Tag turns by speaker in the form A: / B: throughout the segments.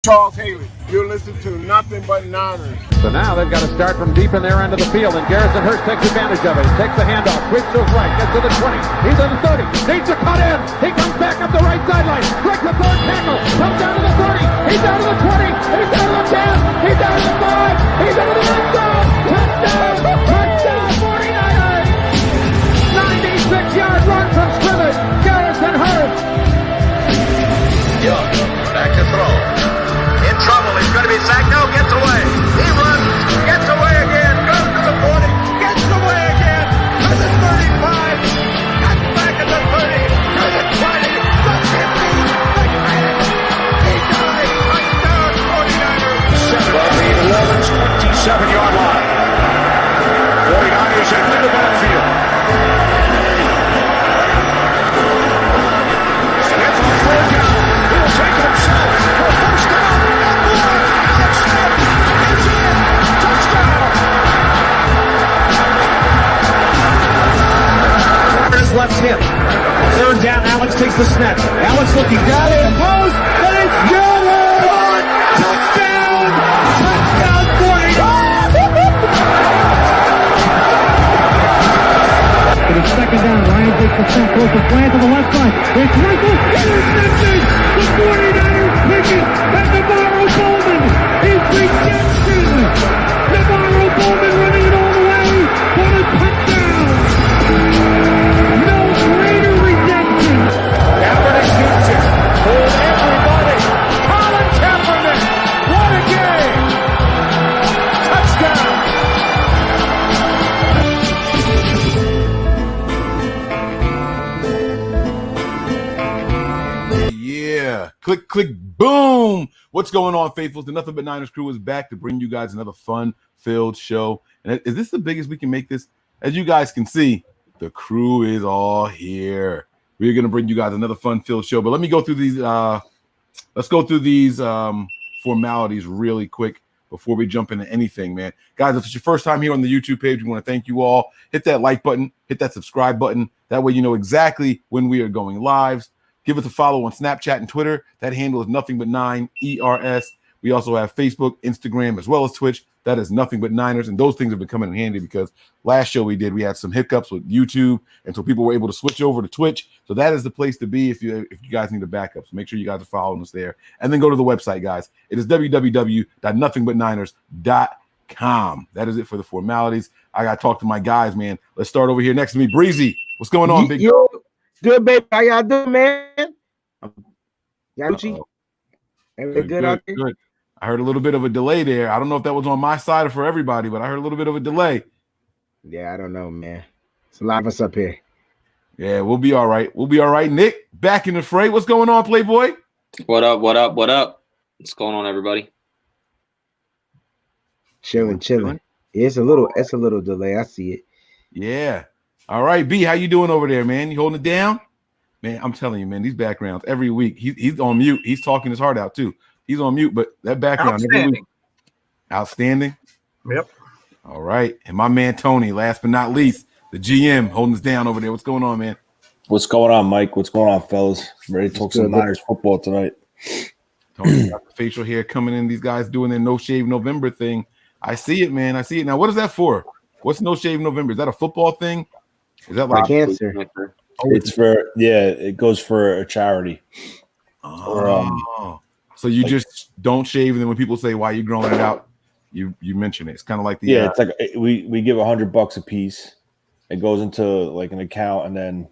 A: Charles Haley. You're listening to Nothing But Niners.
B: So now they've got to start from deep in their end of the field, and Garrison Hurst takes advantage of it. He takes the handoff, twists to his right, gets to the 20. He's at the 30, needs to cut in. He comes back up the right sideline, breaks the third tackle, comes down to the 30. He's down to the 20. He's down to the 10. He's down to the 5. He's into the end zone. Touchdown! Touchdown! 49ers! 96-yard run from scrimmage. Garrison Hurst.
C: Young back to throw. In trouble. He's going to be sacked. No, gets away. He runs. Gets away again. Goes to the 40. Gets away again. To the 35. Gets back at the 30. To the 20. The 50. The 10. He died. Touchdown 49ers.
D: Well, the Ravens 27-yard line. 49ers into the backfield. Smith on third down. He will take it himself for a first down. And one. Alex Smith is in. Touchdown.
E: His left hip. Third down, Alex takes the snap. Alex looking down in the post, and it's good! Touchdown! Touchdown 40! It is second down. Ryan takes the snap, goes to Plant to the left side. It's Russell, intercepted! The 49ers pick it, and Navarro Bowman is rejected! Navarro Bowman running it all the way for a touchdown! No greater redemption!
D: Kaepernick shoots it. Hold everybody. Colin Kaepernick. What a game. Touchdown.
F: Yeah. Click, click, boom. What's going on, faithfuls? The Nothing But Niners crew is back to bring you guys another fun-filled show. And is this the biggest we can make this? As you guys can see, the crew is all here. We're going to bring you guys another fun-filled show. But let me go through these. Let's go through these formalities really quick before we jump into anything, man. Guys, if it's your first time here on the YouTube page, we want to thank you all. Hit that like button. Hit that subscribe button. That way you know exactly when we are going live. Give us a follow on Snapchat and Twitter. That handle is Nothing But 9 ERS. We also have Facebook, Instagram, as well as Twitch. That is Nothing But Niners. And those things have been coming in handy because last show we did, we had some hiccups with YouTube. And so people were able to switch over to Twitch. So that is the place to be if you guys need a backup. So make sure you guys are following us there. And then go to the website, guys. It is www.nothingbutniners.com. That is it for the formalities. I got to talk to my guys, man. Let's start over here next to me. Breezy, what's going on, big
G: yo? Good, baby. How y'all doing, man? Y'all everything good out there?
F: Good. I heard a little bit of a delay there. I don't know if that was on my side or for everybody, but I heard a little bit of a delay.
G: Yeah, I don't know, man. It's a lot of us up here.
F: Yeah, we'll be all right. We'll be all right. Nick, back in the fray. What's going on, Playboy?
H: What up? What up? What up? What's going on, everybody?
G: Chilling. It's a little delay. I see it.
F: Yeah. All right, B, how you doing over there, man? You holding it down? Man, I'm telling you, man, these backgrounds every week. He's on mute. He's talking his heart out too. He's on mute, but that background every week. Outstanding.
I: Yep.
F: All right. And my man Tony, last but not least, the GM holding us down over there. What's going on, man?
J: What's going on, Mike? What's going on, fellas? I'm ready to talk some Niners football tonight.
F: Tony got the facial hair coming in. These guys doing their No Shave November thing. I see it, man. I see it. Now, what is that for? What's No Shave November? Is that a football thing? Is that like
G: cancer?
J: It's for it goes for a charity.
F: So you just don't shave, and then when people say why you growing it out, you mention it. It's kind of like the
J: it's like we give $100 a piece. It goes into like an account, and then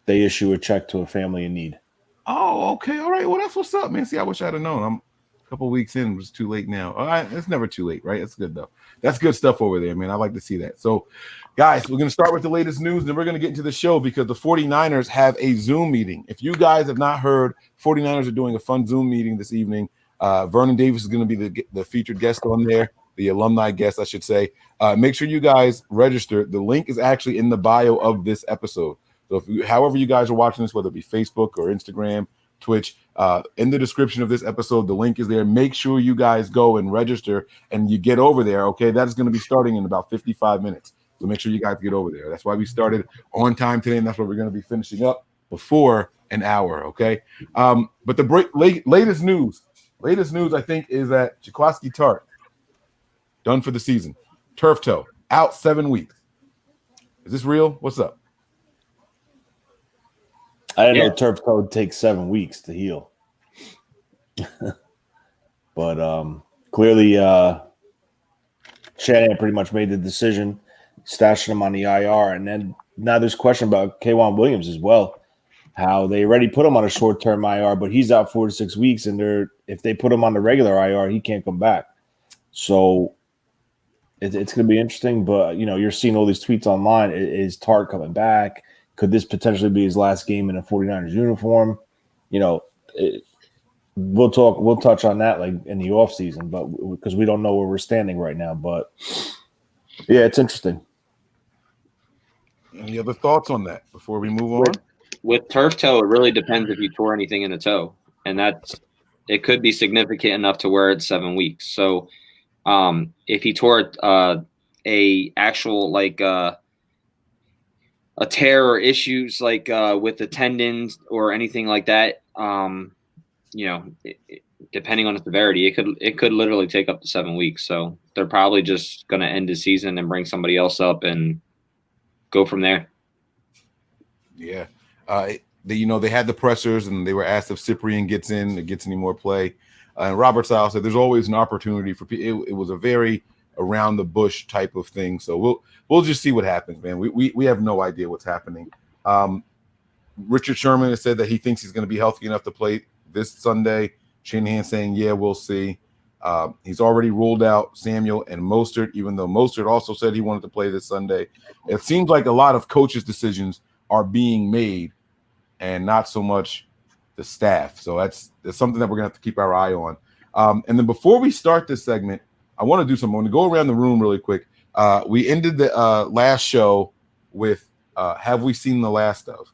J: they issue a check to a family in need.
F: Oh, okay, all right. Well, that's what's up, man. See, I wish I'd have known. I'm a couple weeks in. It was too late now. All right, it's never too late, right? It's good though. That's good stuff over there, man. I like to see that. So, guys, we're going to start with the latest news, and then we're going to get into the show because the 49ers have a Zoom meeting. If you guys have not heard, 49ers are doing a fun Zoom meeting this evening. Vernon Davis is going to be the featured guest on there, the alumni guest, I should say. Make sure you guys register. The link is actually in the bio of this episode. So however you guys are watching this, whether it be Facebook or Instagram, Twitch, in the description of this episode, the link is there. Make sure you guys go and register and you get over there, okay? That is going to be starting in about 55 minutes. So make sure you guys get over there. That's why we started on time today, and that's what we're going to be finishing up before an hour, okay? But the latest news, latest news, I think, is that Jaquiski Tartt, done for the season. Turf toe, out 7 weeks. Is this real? What's up?
J: I didn't know turf toe takes 7 weeks to heal. But clearly Shanahan pretty much made the decision, stashing him on the IR. And then now there's question about K'Wan Williams as well, how they already put him on a short-term IR, but he's out 4 to 6 weeks, and if they put him on the regular IR, he can't come back. So it's going to be interesting, but, you're seeing all these tweets online. Is Tartt coming back? Could this potentially be his last game in a 49ers uniform? We'll touch on that like in the offseason, but because we don't know where we're standing right now. But yeah, it's interesting.
F: Any other thoughts on that before we move on?
H: With turf toe, it really depends if you tore anything in the toe, and it could be significant enough to where it's 7 weeks. So if he tore a actual like a tear or issues like with the tendons or anything like that, depending on the severity, it could literally take up to 7 weeks. So they're probably just going to end the season and bring somebody else up and go from there.
F: Yeah. They had the pressers and they were asked if Cyprien gets any more play. And Robert Sile said there's always an opportunity for people. It was a very around the bush type of thing. So we'll just see what happens, man. We have no idea what's happening. Richard Sherman has said that he thinks he's going to be healthy enough to play this Sunday. Shanahan saying, yeah, we'll see. He's already ruled out Samuel and Mostert, even though Mostert also said he wanted to play this Sunday. It seems like a lot of coaches' decisions are being made and not so much the staff. So that's something that we're going to have to keep our eye on. And then before we start this segment, I want to do something. I want to go around the room really quick. We ended the last show with have we seen the last of?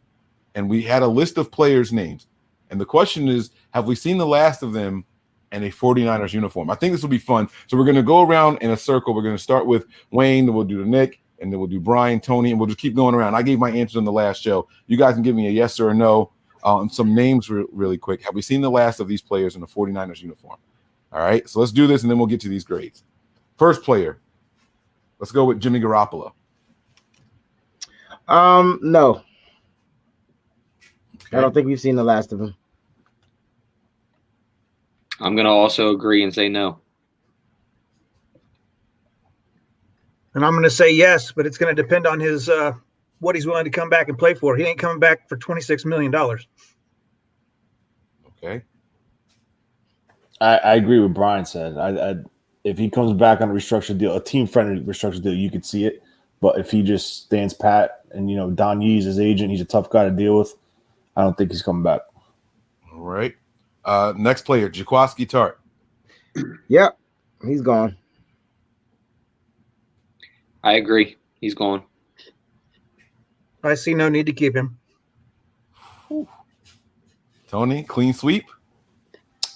F: And we had a list of players' names. And the question is, have we seen the last of them in a 49ers uniform? I think this will be fun. So we're going to go around in a circle. We're going to start with Wayne, then we'll do the Nick, and then we'll do Brian, Tony, and we'll just keep going around. I gave my answers on the last show. You guys can give me a yes or a no on some names really quick. Have we seen the last of these players in a 49ers uniform? All right, so let's do this, and then we'll get to these grades. First player, let's go with Jimmy Garoppolo.
G: No.
F: Okay.
G: I don't think we've seen the last of him.
H: I'm going to also agree and say no.
D: And I'm going to say yes, but it's going to depend on his what he's willing to come back and play for. He ain't coming back for $26 million.
F: Okay.
J: I agree with Brian said. If he comes back on a restructured deal, a team-friendly restructured deal, you could see it. But if he just stands pat and, Don Yee's his agent, he's a tough guy to deal with, I don't think he's coming back.
F: All right. Next player, Jaquiski Tartt.
G: Yep, he's gone.
H: I agree. He's gone.
D: I see no need to keep him.
F: Tony, clean sweep?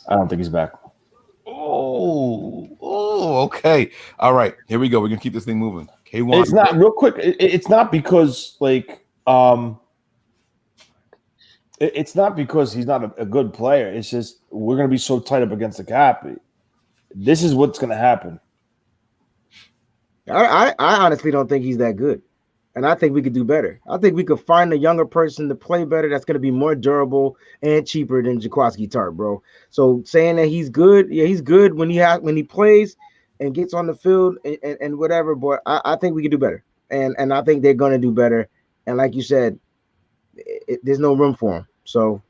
J: I don't think he's back.
F: Oh, okay. All right, here we go. We're going to keep this thing moving. K1.
J: It's not real quick. It's not because it's not because he's not a good player. It's just we're going to be so tight up against the cap. This is what's going to happen.
G: I honestly don't think he's that good. And I think we could do better. I think we could find a younger person to play better that's going to be more durable and cheaper than Jaquiski Tartt, bro. So saying that he's good, yeah, he's good when he plays and gets on the field and whatever, but I think we could do better. And I think they're going to do better. And like you said, there's no room for him. So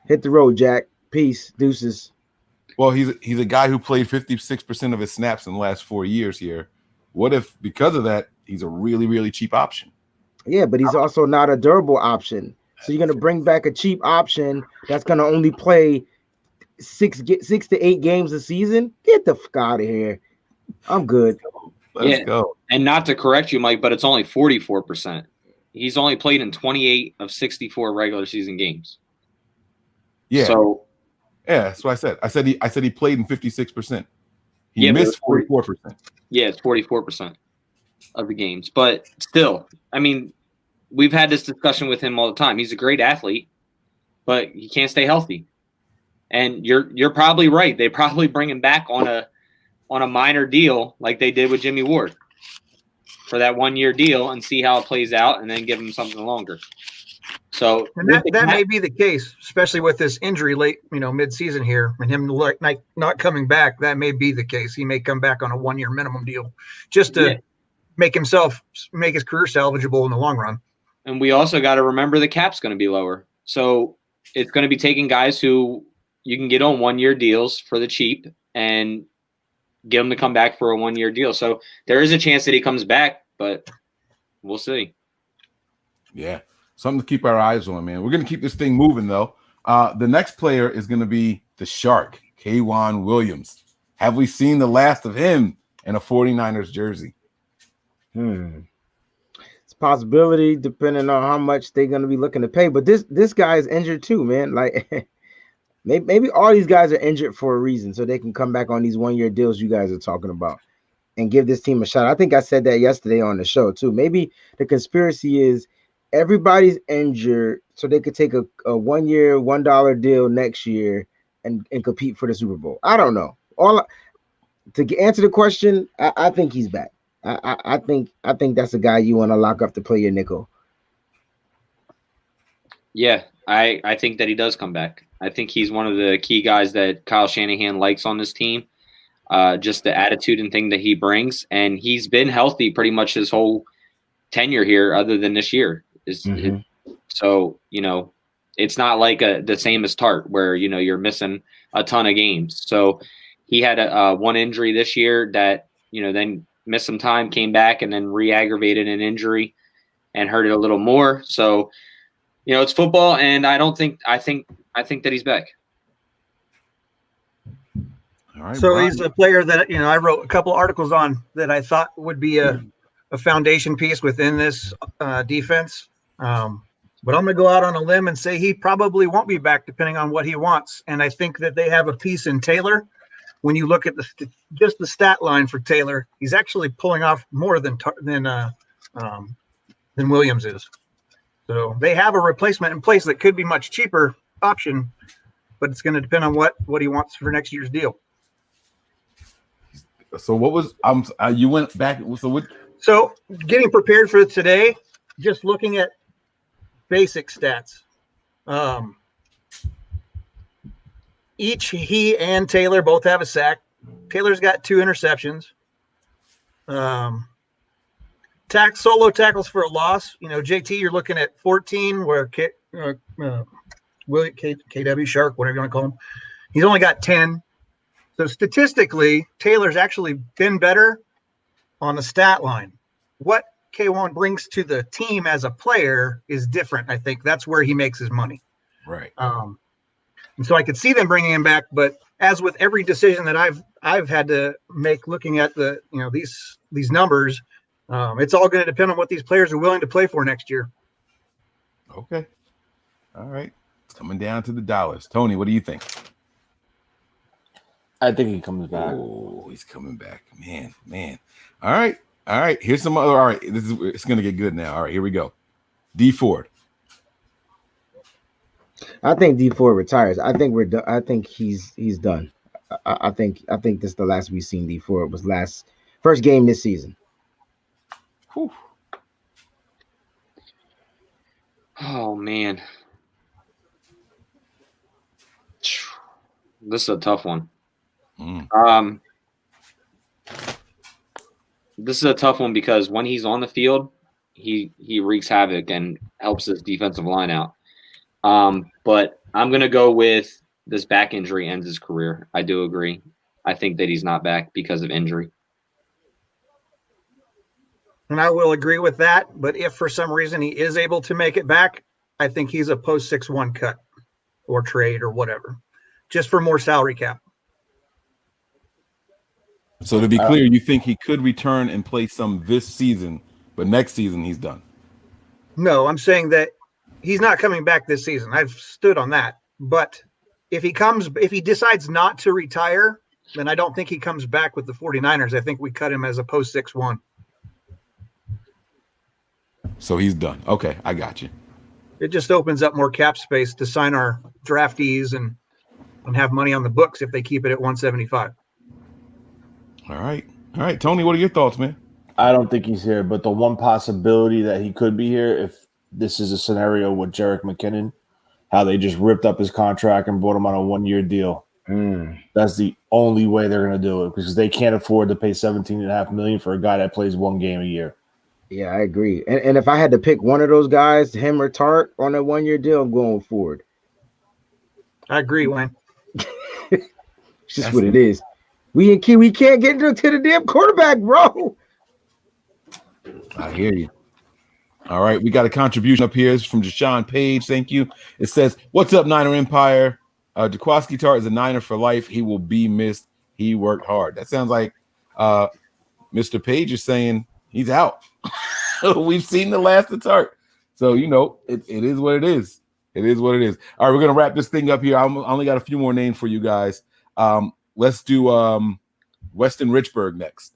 G: hit the road, Jack. Peace. Deuces.
F: Well, he's a guy who played 56% of his snaps in the last 4 years here. What if, because of that, he's a really, really cheap option?
G: Yeah, but he's also not a durable option. So you're going to bring back a cheap option that's going to only play 6 to 8 games a season? Get the fuck out of here. I'm good.
F: Let's go.
H: And not to correct you, Mike, but it's only 44%. He's only played in 28 of 64 regular season games.
F: Yeah.
H: So
F: yeah, that's what I said. I said he played in 56%. He missed 44%.
H: Yeah, it's 44% of the games. But still, I mean, we've had this discussion with him all the time. He's a great athlete, but he can't stay healthy. And you're probably right. They probably bring him back on a minor deal like they did with Jimmy Ward for that 1 year deal and see how it plays out, and then give him something longer. So
I: and that may be the case, especially with this injury late, mid-season here, and him not coming back. That may be the case. He may come back on a 1 year minimum deal just to make his career salvageable in the long run.
H: And we also got to remember the cap's going to be lower. So it's going to be taking guys who you can get on 1 year deals for the cheap and get them to come back for a 1 year deal. So there is a chance that he comes back, but we'll see.
F: Yeah. Something to keep our eyes on, man. We're going to keep this thing moving, though. The next player is going to be the Shark, K'Waun Williams. Have we seen the last of him in a 49ers jersey?
G: It's a possibility depending on how much they're going to be looking to pay. But this guy is injured too, man. Like maybe all these guys are injured for a reason so they can come back on these 1 year deals you guys are talking about and give this team a shot. I think I said that yesterday on the show too. Maybe the conspiracy is everybody's injured so they could take a 1 year, $1 deal next year and compete for the Super Bowl. I don't know. To answer the question, I think he's back. I think that's a guy you want to lock up to play your nickel.
H: Yeah, I think that he does come back. I think he's one of the key guys that Kyle Shanahan likes on this team. Just the attitude and thing that he brings. And he's been healthy pretty much his whole tenure here other than this year. So, it's not like the same as Tart where, you're missing a ton of games. So he had a one injury this year that, then missed some time, came back, and then re-aggravated an injury and hurt it a little more. So, it's football, and I think that he's back.
F: All right,
I: So
F: Brian.
I: he's a player that, I wrote a couple articles on that I thought would be a foundation piece within this defense. But I'm going to go out on a limb and say he probably won't be back depending on what he wants. And I think that they have a piece in Taylor. When you look at just the stat line for Taylor, he's actually pulling off more than Williams is. So they have a replacement in place that could be much cheaper option, but it's going to depend on what he wants for next year's deal.
F: So what was you went back?
I: So getting prepared for today, just looking at basic stats. He and Taylor both have a sack. Taylor's got 2 interceptions. Solo tackles for a loss. JT, you're looking at 14, where KW Shark, whatever you want to call him, he's only got 10. So statistically, Taylor's actually been better on the stat line. What K'Waun brings to the team as a player is different. I think that's where he makes his money.
F: Right.
I: And so I could see them bringing him back, but as with every decision that I've had to make, looking at the these numbers, it's all going to depend on what these players are willing to play for next year.
F: Okay. All right. It's coming down to the dollars. Tony, what do you think?
J: I think he comes back.
F: Oh, he's coming back. Man. All right. Here's some other. All right. It's going to get good now. All right. Here we go. D Ford.
G: I think D Ford retires. I think we're done. I think he's done. I think this is the last we've seen D Ford. Was first game this season.
F: Whew.
H: Oh man, this is a tough one. This is a tough one because when he's on the field, he wreaks havoc and helps his defensive line out. But I'm going to go with this back injury ends his career. I do agree. I think that he's not back because of injury.
I: And I will agree with that. But if for some reason he is able to make it back, I think he's a post 6-1 cut or trade or whatever, just for more salary cap.
F: So to be clear, you think he could return and play some this season, but next season he's done?
I: No, I'm saying that he's not coming back this season. I've stood on that. But if he decides not to retire, then I don't think he comes back with the 49ers. I think we cut him as a post 6-1.
F: So he's done. Okay, I got you.
I: It just opens up more cap space to sign our draftees and and have money on the books if they keep it at 175.
F: All right, Tony, what are your thoughts, man?
J: I don't think he's here, but the one possibility that he could be here, if this is a scenario with Jerick McKinnon, how they just ripped up his contract and brought him on a 1-year deal. That's the only way they're going to do it, because they can't afford to pay $17.5 million for a guy that plays 1 game a year.
G: Yeah, I agree. And if I had to pick one of those guys, him or Tart, on a 1-year deal, I'm going Ford.
I: I agree, Wayne.
G: It's just what it is. We can't get to the damn quarterback, bro.
F: I hear you. All right, we got a contribution up here. It's from Jashawn Page. Thank you. It says, "What's up, Niner Empire? Jaquiski Tartt is a Niner for life. He will be missed. He worked hard." That sounds like Mr. Page is saying he's out. We've seen the last of Tartt. So, it is what it is. It is what it is. All right, we're going to wrap this thing up here. I only got a few more names for you guys. Let's do Weston Richburg next.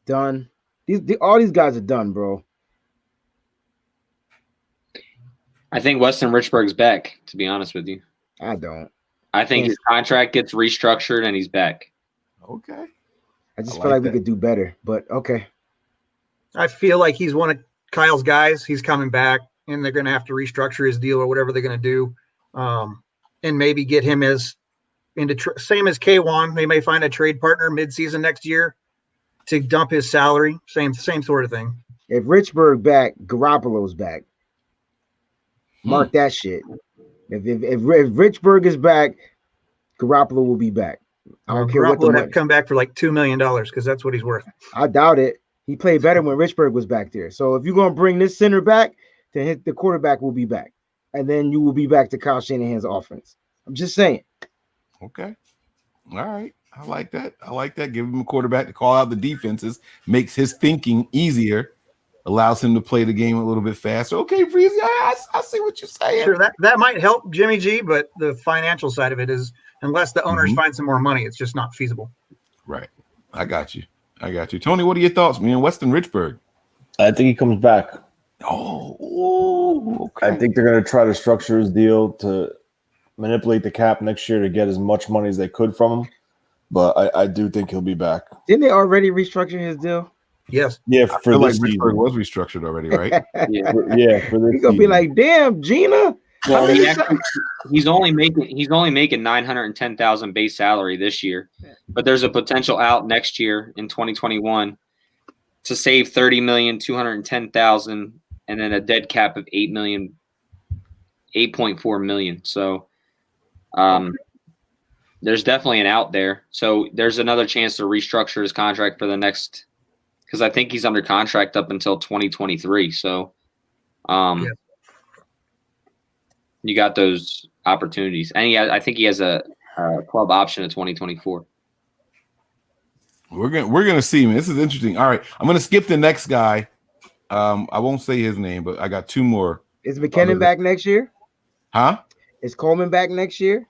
G: Done. All these guys are done, bro.
H: I think Weston Richburg's back, to be honest with you.
G: I don't.
H: I think his contract gets restructured and he's back.
F: Okay.
G: I just feel like we could do better, but okay.
I: I feel like he's one of Kyle's guys. He's coming back, and they're going to have to restructure his deal or whatever they're going to do, and maybe get him same as K1. They may find a trade partner midseason next year to dump his salary. Same sort of thing.
G: If Richburg back, Garoppolo's back. Mark that shit. If Richburg is back, Garoppolo will be back. I don't care what the
I: money. Come back for like $2 million because that's what he's worth.
G: I doubt it. He played better when Richburg was back there. So if you're gonna bring this center back, then the quarterback will be back, and then you will be back to Kyle Shanahan's offense. I'm just saying.
F: Okay. All right. I like that. Give him a quarterback to call out the defenses, makes his thinking easier, allows him to play the game a little bit faster. Okay, Breezy, I see what you're saying.
I: Sure, that might help Jimmy G, but the financial side of it is, unless the owners find some more money, it's just not feasible.
F: Right. I got you. Tony, what are your thoughts, man? Weston Richburg.
J: I think he comes back.
F: Oh, okay.
J: I think they're going to try to structure his deal to manipulate the cap next year to get as much money as they could from him. But I do think he'll be back.
G: Didn't they already restructure his deal?
I: Yes.
J: Yeah,
F: for this like Richburg was restructured already, right?
J: Yeah, for this.
G: He's gonna be like, "Damn, Gina."
H: Well, he's only making $910,000 base salary this year, but there's a potential out next year in 2021 to save $30,210,000 and then a dead cap of $8.4 million. So, there's definitely an out there. So there's another chance to restructure his contract for the next, because I think he's under contract up until 2023. So, you got those opportunities, and I think he has a club option in 2024.
F: We're gonna see, man. This is interesting. All right, I'm gonna skip the next guy. I won't say his name, but I got two more.
G: Is McKinnon back next year?
F: Huh?
G: Is Coleman back next year?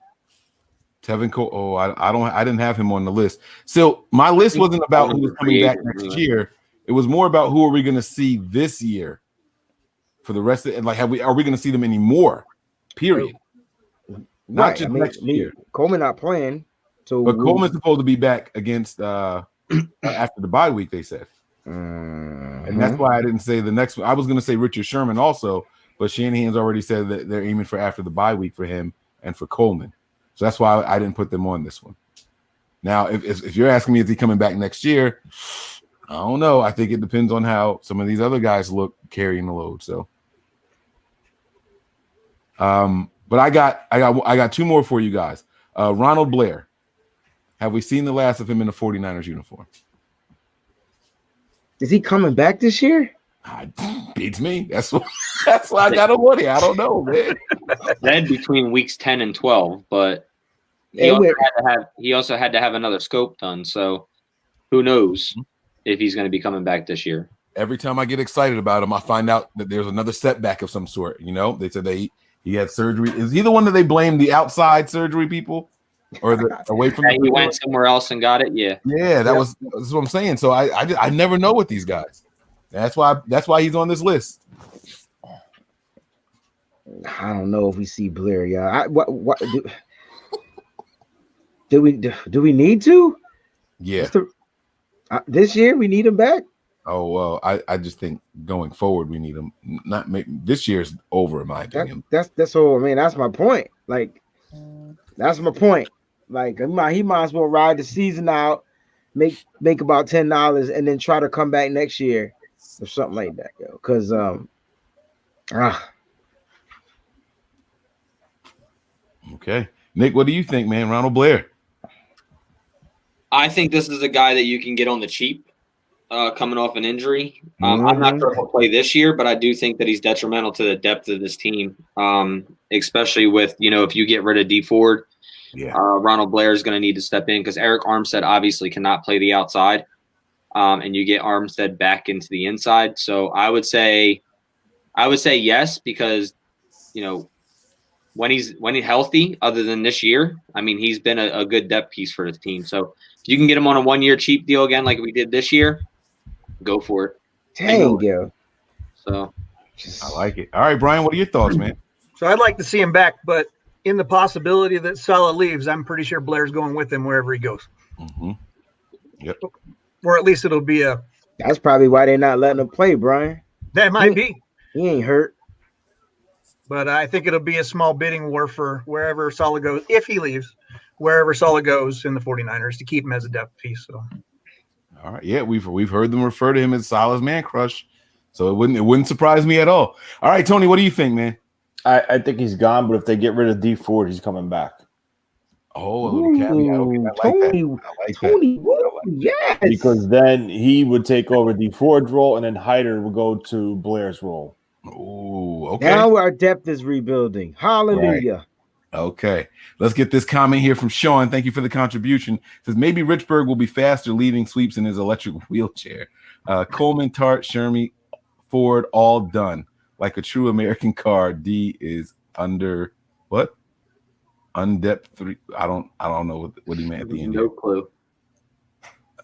F: Tevin Cole. Oh, I didn't have him on the list. So my list wasn't about who was coming back next year. It was more about who are we going to see this year for the rest of it. Like, are we going to see them anymore? Period. Not just next year.
G: Coleman not playing.
F: But Coleman's supposed to be back against after the bye week, they said. And that's why I didn't say the next one. I was going to say Richard Sherman also, but Shanahan's already said that they're aiming for after the bye week for him and for Coleman. So that's why I didn't put them on this one. Now, if you're asking me, is he coming back next year? I don't know. I think it depends on how some of these other guys look carrying the load. So, but I got two more for you guys. Ronald Blair. Have we seen the last of him in the 49ers uniform?
G: Is he coming back this year?
F: Beats me. That's why I got him on here. I don't know, man.
H: Then between weeks 10 and 12, but he also had to have another scope done. So who knows if he's going to be coming back this year.
F: Every time I get excited about him, I find out that there's another setback of some sort. You know, they said he had surgery. Is he the one that they blamed the outside surgery people? Or the away from
H: he went somewhere else and got it? Yeah.
F: Yeah, that's what I'm saying. So I never know with these guys. That's why he's on this list.
G: I don't know if we see Blair, yeah. Do we need to?
F: Yeah.
G: This year we need him back.
F: Oh well, I just think going forward we need him. Not this year's over in my opinion.
G: That's all. I mean, that's my point. Like, that's my point. Like, he might as well ride the season out, make about $10, and then try to come back next year or something like that, yo. Because
F: Okay, Nick, what do you think, man? Ronald Blair.
H: I think this is a guy that you can get on the cheap, coming off an injury. I'm not sure if he'll play this year, but I do think that he's detrimental to the depth of this team, especially with, if you get rid of D Ford.
F: Yeah.
H: Ronald Blair is going to need to step in because Eric Armstead obviously cannot play the outside, and you get Armstead back into the inside. So I would say yes, because when he's healthy, other than this year, I mean, he's been a good depth piece for his team. So if you can get him on a 1-year cheap deal again, like we did this year, go for it.
G: dang, yo.
H: So
F: I like it. All right, Brian, what are your thoughts, man?
I: So I'd like to see him back, but in the possibility that Salah leaves, I'm pretty sure Blair's going with him wherever he goes.
F: Mm-hmm. Yep.
I: Or at least it'll be a.
G: That's probably why they're not letting him play, Brian.
I: That might be.
G: He ain't hurt.
I: But I think it'll be a small bidding war for wherever Salah goes, if he leaves, wherever Salah goes in the 49ers to keep him as a depth piece. So.
F: All right. Yeah, we've heard them refer to him as Salah's man crush. So it wouldn't surprise me at all. All right, Tony, what do you think, man?
J: I think he's gone, but if they get rid of D Ford, he's coming back.
F: Oh, a little caveat. Okay, I like that.
G: Tony, yes.
J: Because then he would take over D Ford's role, and then Hyder would go to Blair's role.
F: Oh, okay.
G: Now our depth is rebuilding. Hallelujah.
F: Right. Okay. Let's get this comment here from Sean. Thank you for the contribution. It says maybe Richburg will be faster leaving sweeps in his electric wheelchair. Coleman, Tart, Shermy, Ford, all done. Like a true American car. D is under what? Undepth 3. I don't know what he meant at the end.
H: No clue.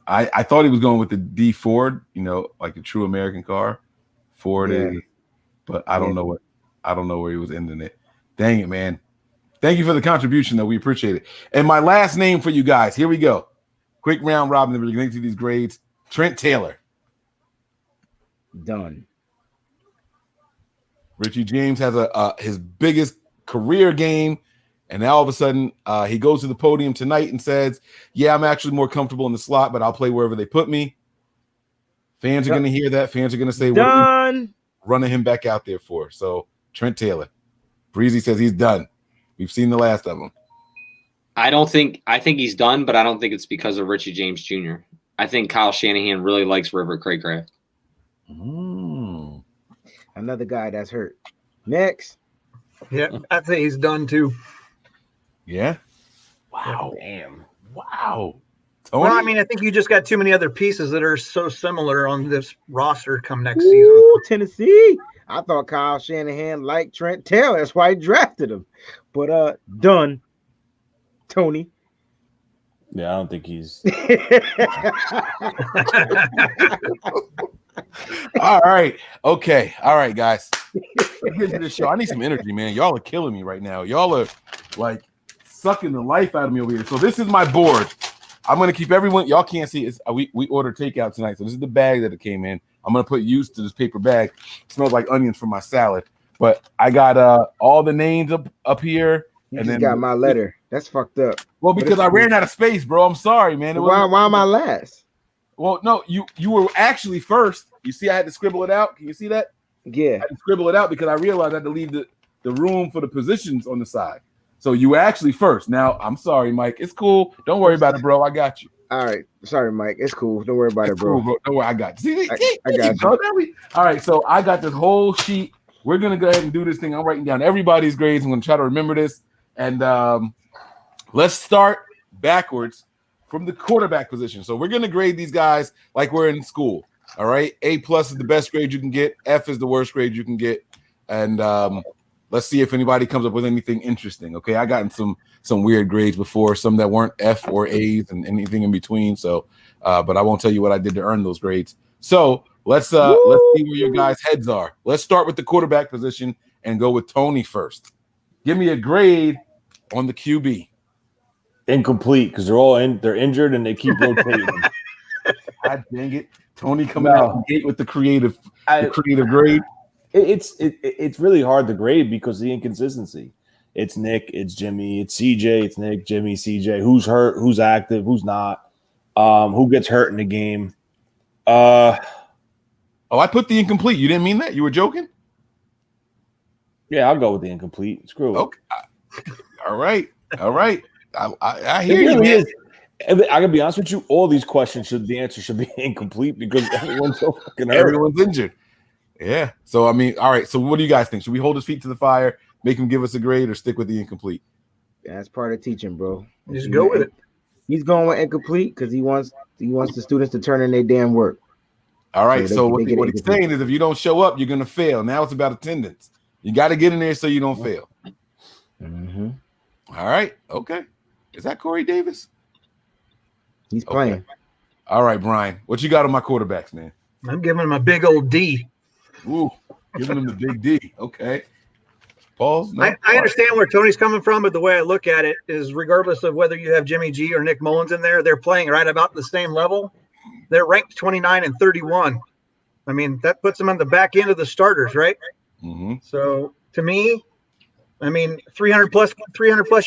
F: I thought he was going with the D Ford, like a true American car. Ford is, but I don't know where he was ending it. Dang it, man. Thank you for the contribution, though. We appreciate it. And my last name for you guys. Here we go. Quick round robin. We're going to these grades. Trent Taylor.
G: Done.
F: Richie James has his biggest career game, and now all of a sudden he goes to the podium tonight and says, yeah, I'm actually more comfortable in the slot, but I'll play wherever they put me. Fans are going to hear that. Fans are going to say, what are we running him back out there for? So Trent Taylor. Breezy says he's done. We've seen the last of him.
H: I think he's done, but I don't think it's because of Richie James Jr. I think Kyle Shanahan really likes River Craycraft.
G: Another guy that's hurt. Next.
I: Yeah, I think he's done too.
F: Yeah. Wow.
J: Damn.
F: Wow. Tony?
I: Well, I mean, I think you just got too many other pieces that are so similar on this roster come next season.
G: Ooh, Tennessee. I thought Kyle Shanahan liked Trent Taylor. That's why he drafted him. But done. Tony.
J: Yeah, I don't think he's.
F: All right. Okay. All right, guys. Let's get into the show. I need some energy, man. Y'all are killing me right now. Y'all are like sucking the life out of me over here. So this is my board. I'm gonna keep everyone. Y'all can't see it. We ordered takeout tonight, so this is the bag that it came in. I'm gonna put use to this paper bag. It smells like onions from my salad. But I got all the names up here.
G: You and just then got my letter. That's fucked up.
F: Well, because I ran out of space, bro. I'm sorry, man.
G: Why am I last?
F: Well, no, you were actually first. You see, I had to scribble it out. Can you see that?
G: Yeah.
F: I had to scribble it out because I realized I had to leave the room for the positions on the side. So you were actually first. Now, I'm sorry, Mike. It's cool. Don't worry about it, bro. I got you.
G: All right. Sorry, Mike. It's cool. Don't worry about it, bro.
F: Cool, bro. Don't worry. I got you. See,
G: I got you.
F: All right. So I got this whole sheet. We're going to go ahead and do this thing. I'm writing down everybody's grades. I'm going to try to remember this. And let's start backwards from the quarterback position. So we're going to grade these guys like we're in school. All right. A+ is the best grade you can get. F is the worst grade you can get. And let's see if anybody comes up with anything interesting. Okay. I gotten some weird grades before, some that weren't F or A's and anything in between. So, but I won't tell you what I did to earn those grades. So let's see where your guys' heads are. Let's start with the quarterback position and go with Tony first. Give me a grade on the QB.
J: Incomplete because they're injured and they keep rotating.
F: God dang it. Tony coming out the gate with the creative grade.
J: It's really hard to grade because of the inconsistency. It's Nick, it's Jimmy, it's CJ, it's Nick, Jimmy, CJ. Who's hurt, who's active, who's not, who gets hurt in the game.
F: I put the incomplete. You didn't mean that? You were joking?
J: Yeah, I'll go with the incomplete. Screw it.
F: Okay. All right. I hear you, man.
J: I can be honest with you. All these questions the answer should be incomplete because everyone's so fucking hurt.
F: Everyone's injured. Yeah. So I mean, all right. So what do you guys think? Should we hold his feet to the fire, make him give us a grade, or stick with the incomplete?
G: That's part of teaching, bro.
I: Just go with it.
G: He's going with incomplete because he wants the students to turn in their damn work.
F: All right. So what he's saying is, if you don't show up, you're gonna fail. Now it's about attendance. You got to get in there so you don't fail.
G: Mm-hmm.
F: All right. Okay. Is that Corey Davis?
G: He's playing.
F: Okay. All right, Brian. What you got on my quarterbacks, man?
I: I'm giving him a big old D.
F: Ooh, giving him the big D. Okay. Pause. No.
I: I understand where Tony's coming from, but the way I look at it is regardless of whether you have Jimmy G or Nick Mullins in there, they're playing right about the same level. They're ranked 29 and 31. I mean, that puts them on the back end of the starters, right?
F: Mm-hmm.
I: So to me, I mean, 300 plus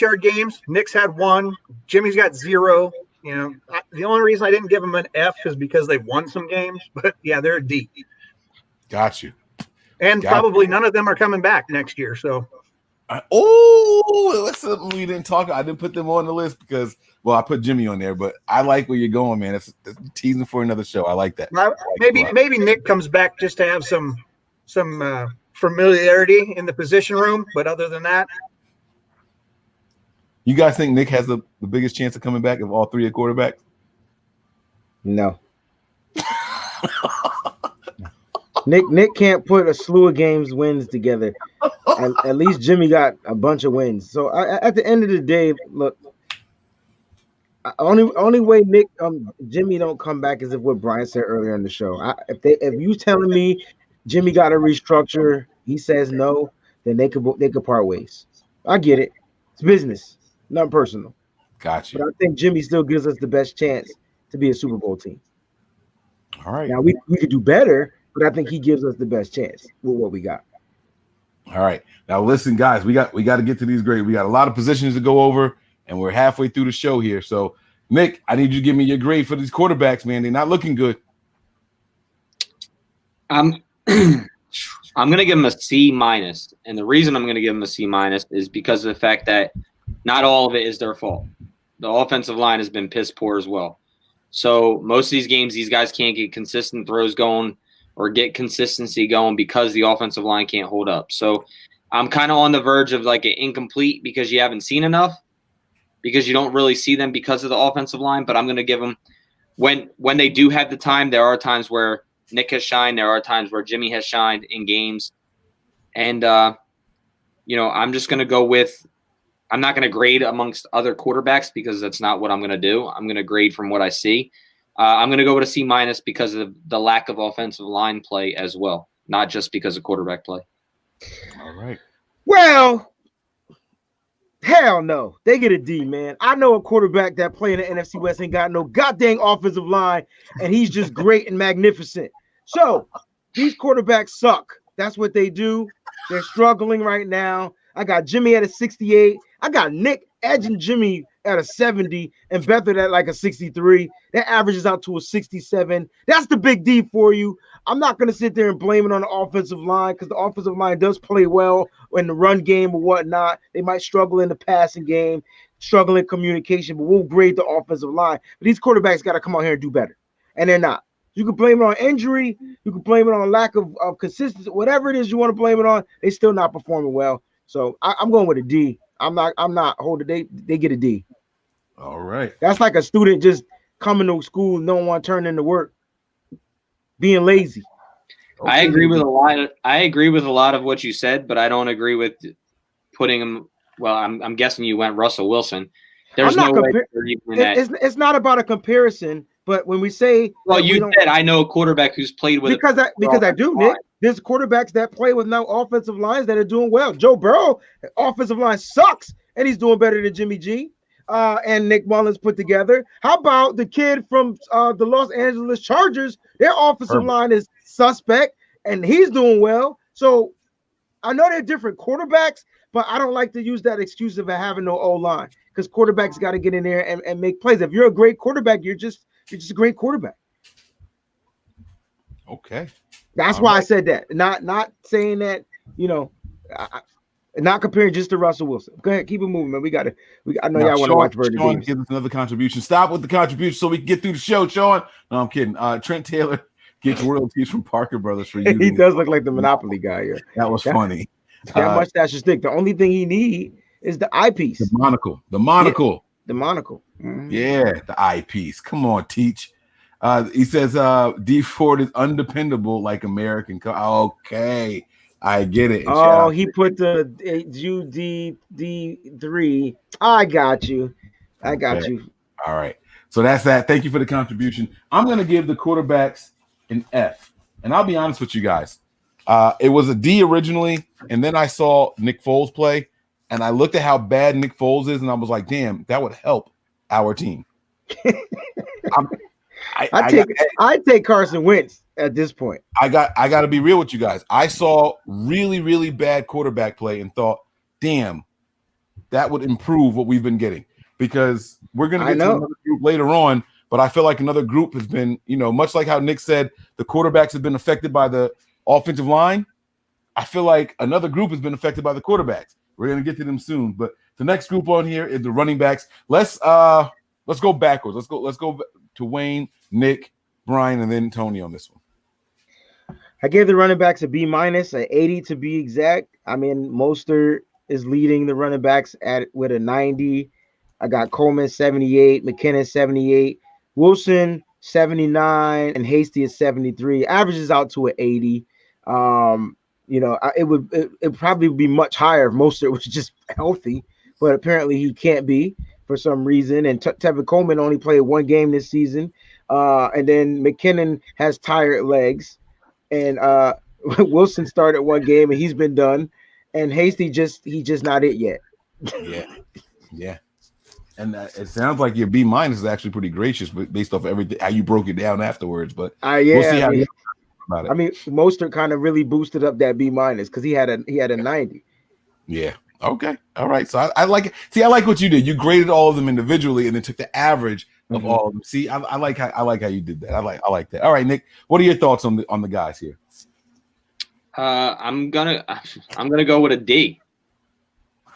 I: yard games. Nick's had 1. Jimmy's got 0. You know, the only reason I didn't give them an F is because they've won some games. But yeah, they're a D.
F: Got you.
I: And probably none of them are coming back next year. So,
F: that's something we didn't talk. I didn't put them on the list because, well, I put Jimmy on there. But I like where you're going, man. It's teasing for another show. I like that.
I: Maybe Nick comes back just to have some familiarity in the position room. But other than that.
F: You guys think Nick has the biggest chance of coming back of all 3 at quarterback?
G: No. Nick can't put a slew of games wins together. At least Jimmy got a bunch of wins. So at the end of the day, look, only way Jimmy don't come back is if what Brian said earlier in the show. If you telling me Jimmy got to restructure, he says no, then they could part ways. I get it. It's business. Not personal.
F: Gotcha.
G: But I think Jimmy still gives us the best chance to be a Super Bowl team.
F: All right.
G: Now we could do better, but I think he gives us the best chance with what we got.
F: All right. Now listen, guys, we got to get to these grades. We got a lot of positions to go over, and we're halfway through the show here. So, Nick, I need you to give me your grade for these quarterbacks, man. They're not looking good.
H: I'm going to give him a C-, and the reason I'm going to give him a C- is because of the fact that not all of it is their fault. The offensive line has been piss poor as well. So most of these games, these guys can't get consistent throws going or get consistency going because the offensive line can't hold up. So I'm kind of on the verge of like an incomplete because you haven't seen enough, because you don't really see them because of the offensive line. But I'm going to give them when they do have the time. There are times where Nick has shined. There are times where Jimmy has shined in games. And, I'm just going to go with – I'm not going to grade amongst other quarterbacks because that's not what I'm going to do. I'm going to grade from what I see. I'm going to go with a C- because of the lack of offensive line play as well, not just because of quarterback play.
F: All right.
G: Well, hell no. They get a D, man. I know a quarterback that play in the NFC West ain't got no goddamn offensive line, and he's just great and magnificent. So these quarterbacks suck. That's what they do. They're struggling right now. I got Jimmy at a 68. I got Nick edging Jimmy at a 70 and Beathard at like a 63. That averages out to a 67. That's the big D for you. I'm not going to sit there and blame it on the offensive line because the offensive line does play well in the run game or whatnot. They might struggle in the passing game, struggle in communication, but we'll grade the offensive line. But these quarterbacks got to come out here and do better, and they're not. You can blame it on injury. You can blame it on a lack of consistency. Whatever it is you want to blame it on, they still not performing well. So I'm going with a D. I'm not holding. They get a D.
F: All right.
G: That's like a student just coming to school, no one turning into work, being lazy.
H: Okay. I agree with a lot of what you said, but I don't agree with putting him. Well, I'm guessing you went Russell Wilson. There's no way
G: it's not about a comparison, but when we say,
H: well, you said I know a quarterback who's played with
G: because I do, Nick. There's quarterbacks that play with no offensive lines that are doing well. Joe Burrow, offensive line sucks, and he's doing better than Jimmy G. and Nick Mullins put together. How about the kid from the Los Angeles Chargers? Their offensive line is suspect, and he's doing well. So I know they're different quarterbacks, but I don't like to use that excuse of having no O-line, because quarterbacks got to get in there and make plays. If you're a great quarterback, you're just a great quarterback.
F: Okay.
G: That's why I said that. Not saying that, not comparing just to Russell Wilson. Go ahead, keep it moving, man. I know y'all want to watch Vernon
F: Sean
G: Davis.
F: gives us another contribution. Stop with the contribution so we can get through the show, Sean. No, I'm kidding. Trent Taylor gets royalties from Parker Brothers for using
G: He does look like the Monopoly guy here.
F: That was funny.
G: That mustache is thick. The only thing he need is the eyepiece.
F: The monocle. The monocle.
G: Yeah, the monocle. Mm-hmm.
F: Yeah, the eyepiece. Come on, Teach. He says D Ford is undependable like American. Okay, I get it.
G: Oh, he put the UD3. I got you.
F: All right. So that's that. Thank you for the contribution. I'm going to give the quarterbacks an F. And I'll be honest with you guys. It was a D originally, and then I saw Nick Foles play, and I looked at how bad Nick Foles is, and I was like, damn, that would help our team.
G: I take Carson Wentz at this point.
F: I got to be real with you guys. I saw really, really bad quarterback play and thought, damn, that would improve what we've been getting, because we're going to get to another group later on. But I feel like another group has been, much like how Nick said, the quarterbacks have been affected by the offensive line. I feel like another group has been affected by the quarterbacks. We're going to get to them soon. But the next group on here is the running backs. Let's go backwards. Let's go to Wayne, Nick, Brian, and then Tony on this one.
G: I gave the running backs a B-, an 80 to be exact. I mean, Mostert is leading the running backs with a 90. I got Coleman 78, McKinnon 78, Wilson 79, and Hasty is 73. Averages out to an 80. It probably would be much higher if Mostert was just healthy, but apparently he can't be for some reason. And Tevin Coleman only played one game this season. And then McKinnon has tired legs, and Wilson started one game and he's been done. And Hasty just not it yet.
F: Yeah. And it sounds like your B- is actually pretty gracious, but based off everything how you broke it down afterwards. But we'll see how you about it.
G: I mean, Mostert kind of really boosted up that B- because he had a 90.
F: Yeah. Okay. All right. So I like it. See, I like what you did. You graded all of them individually and then took the average of all of them. See, I like how you did that. I like that. All right, Nick. What are your thoughts on the guys here?
H: I'm gonna go with a D.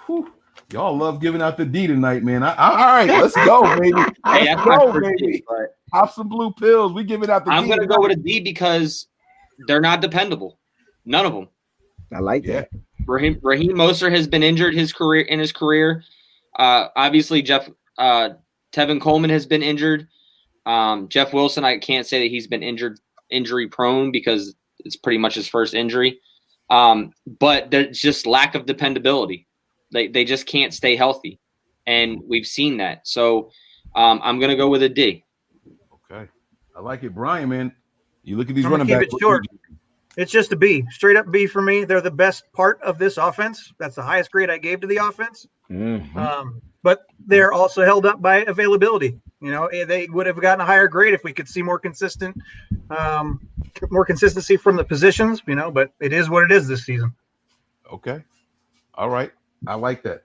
F: Whew. Y'all love giving out the D tonight, man. All right, let's go, baby. Let's go, baby. Pop some blue pills. We giving out the D.
H: I'm gonna go with a D because they're not dependable. None of them.
G: I like that.
H: Raheem Mostert has been injured in his career. Obviously, Tevin Coleman has been injured. Jeff Wilson, I can't say that he's been injury prone because it's pretty much his first injury. But there's just lack of dependability. They just can't stay healthy, and we've seen that. So I'm going to go with a D.
F: Okay. I like it. Brian, man, you look at these
I: I'm
F: running
I: gonna
F: backs.
I: keep it short. It's just a B. Straight up B for me. They're the best part of this offense. That's the highest grade I gave to the offense.
F: Mm-hmm.
I: But they're also held up by availability. They would have gotten a higher grade if we could see more consistency from the positions, but it is what it is this season.
F: Okay. All right. I like that.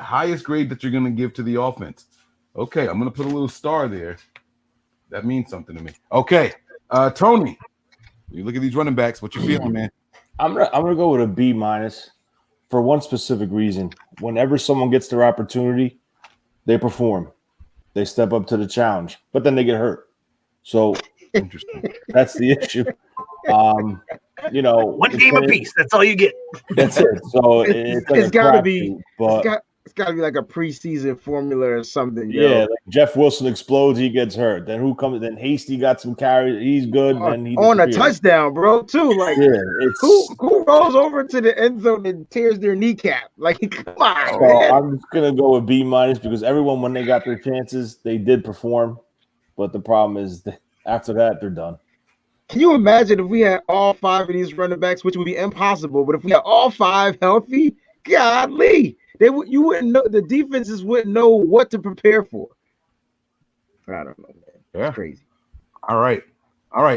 F: Highest grade that you're going to give to the offense. Okay. I'm going to put a little star there. That means something to me. Okay. Tony, you look at these running backs. What you feeling, man?
J: I'm gonna go with a B- for one specific reason. Whenever someone gets their opportunity, they perform. They step up to the challenge, but then they get hurt. So
F: Interesting.
J: That's the issue. One
I: game apiece. That's all you get.
J: That's it. So it's
G: got to be.
J: But
G: it's got to be like a preseason formula or something.
J: Yeah, like Jeff Wilson explodes, he gets hurt. Then who comes? Then Hasty got some carries, he's good. Then he
G: on a touchdown, bro. Too like who rolls over to the end zone and tears their kneecap? Like, come on.
J: So I'm just gonna go with B- because everyone, when they got their chances, they did perform. But the problem is that after that, they're done.
G: Can you imagine if we had all five of these running backs, which would be impossible, but if we had all five healthy, golly, You wouldn't know. The defenses wouldn't know what to prepare for. I don't know, man.
F: Yeah.
G: It's crazy.
F: All right.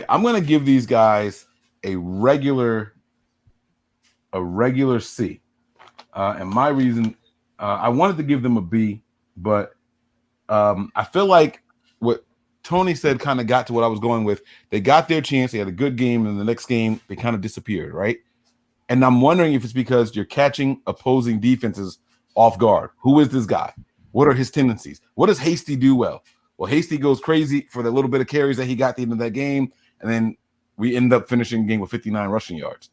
F: I'm gonna give these guys a regular C. And my reason, I wanted to give them a B, but I feel like what Tony said kind of got to what I was going with. They got their chance. They had a good game, and the next game they kind of disappeared, right? And I'm wondering if it's because you're catching opposing defenses off guard. Who is this guy? What are his tendencies? What does Hasty do well? Well, Hasty goes crazy for the little bit of carries that he got at the end of that game, and then we end up finishing the game with 59 rushing yards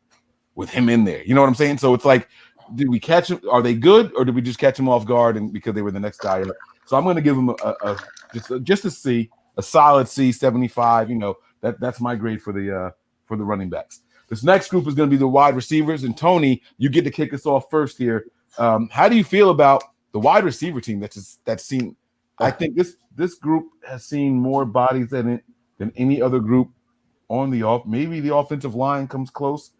F: with him in there. You know what I'm saying? So it's like, did we catch him? Are they good, or did we just catch him off guard and because they were the next guy? So I'm going to give him just a C, a solid C, 75. You know, that's my grade for the running backs. This next group is going to be the wide receivers, and Tony, you get to kick us off first here. How do you feel about the wide receiver team that's seen? I think this group has seen more bodies than any other group on the off. Maybe the offensive line comes close,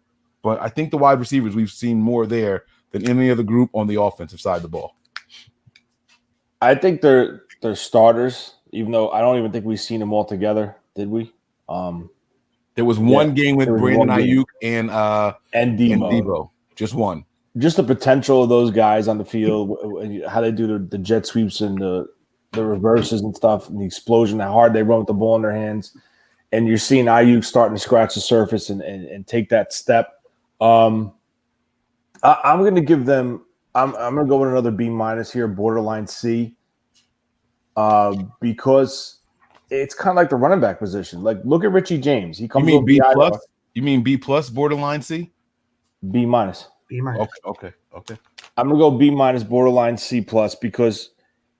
F: but I think the wide receivers, we've seen more there than any other group on the offensive side of the ball.
J: I think they're starters, even though I don't even think we've seen them all together. Did we?
F: There was one game with Brandon Ayuk and Debo. Just one.
J: Just the potential of those guys on the field, how they do the jet sweeps and the reverses and stuff, and the explosion, how hard they run with the ball in their hands. And you're seeing Ayuk starting to scratch the surface and take that step. I'm going to give them – I'm going to go with another B- here, borderline C, because – it's kind of like the running back position. Like, look at Richie James. He comes.
F: You mean B plus? You mean B plus, borderline C?
J: B minus.
F: Okay.
J: I'm gonna go B minus, borderline C plus, because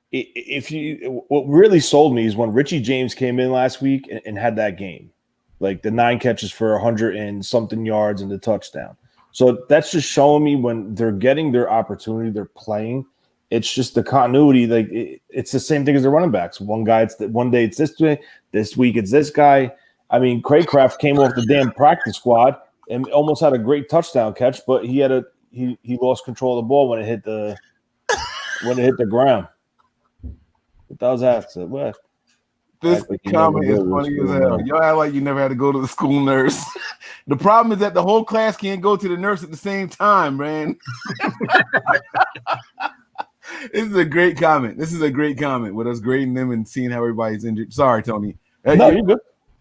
J: what really sold me is when Richie James came in last week and had that game, like the 9 catches for 100 and something yards and the touchdown. So that's just showing me when they're getting their opportunity, they're playing. It's just the continuity. Like it's the same thing as the running backs. One day it's this way, this week it's this guy. I mean, Craycraft came off the damn practice squad and almost had a great touchdown catch, but he lost control of the ball when it hit the ground. What was that? What?
F: This comment is funny as hell. Y'all act like you never had to go to the school nurse. The problem is that the whole class can't go to the nurse at the same time, man. This is a great comment. With us grading them and seeing how everybody's injured. Sorry, Tony.
J: No, you're good.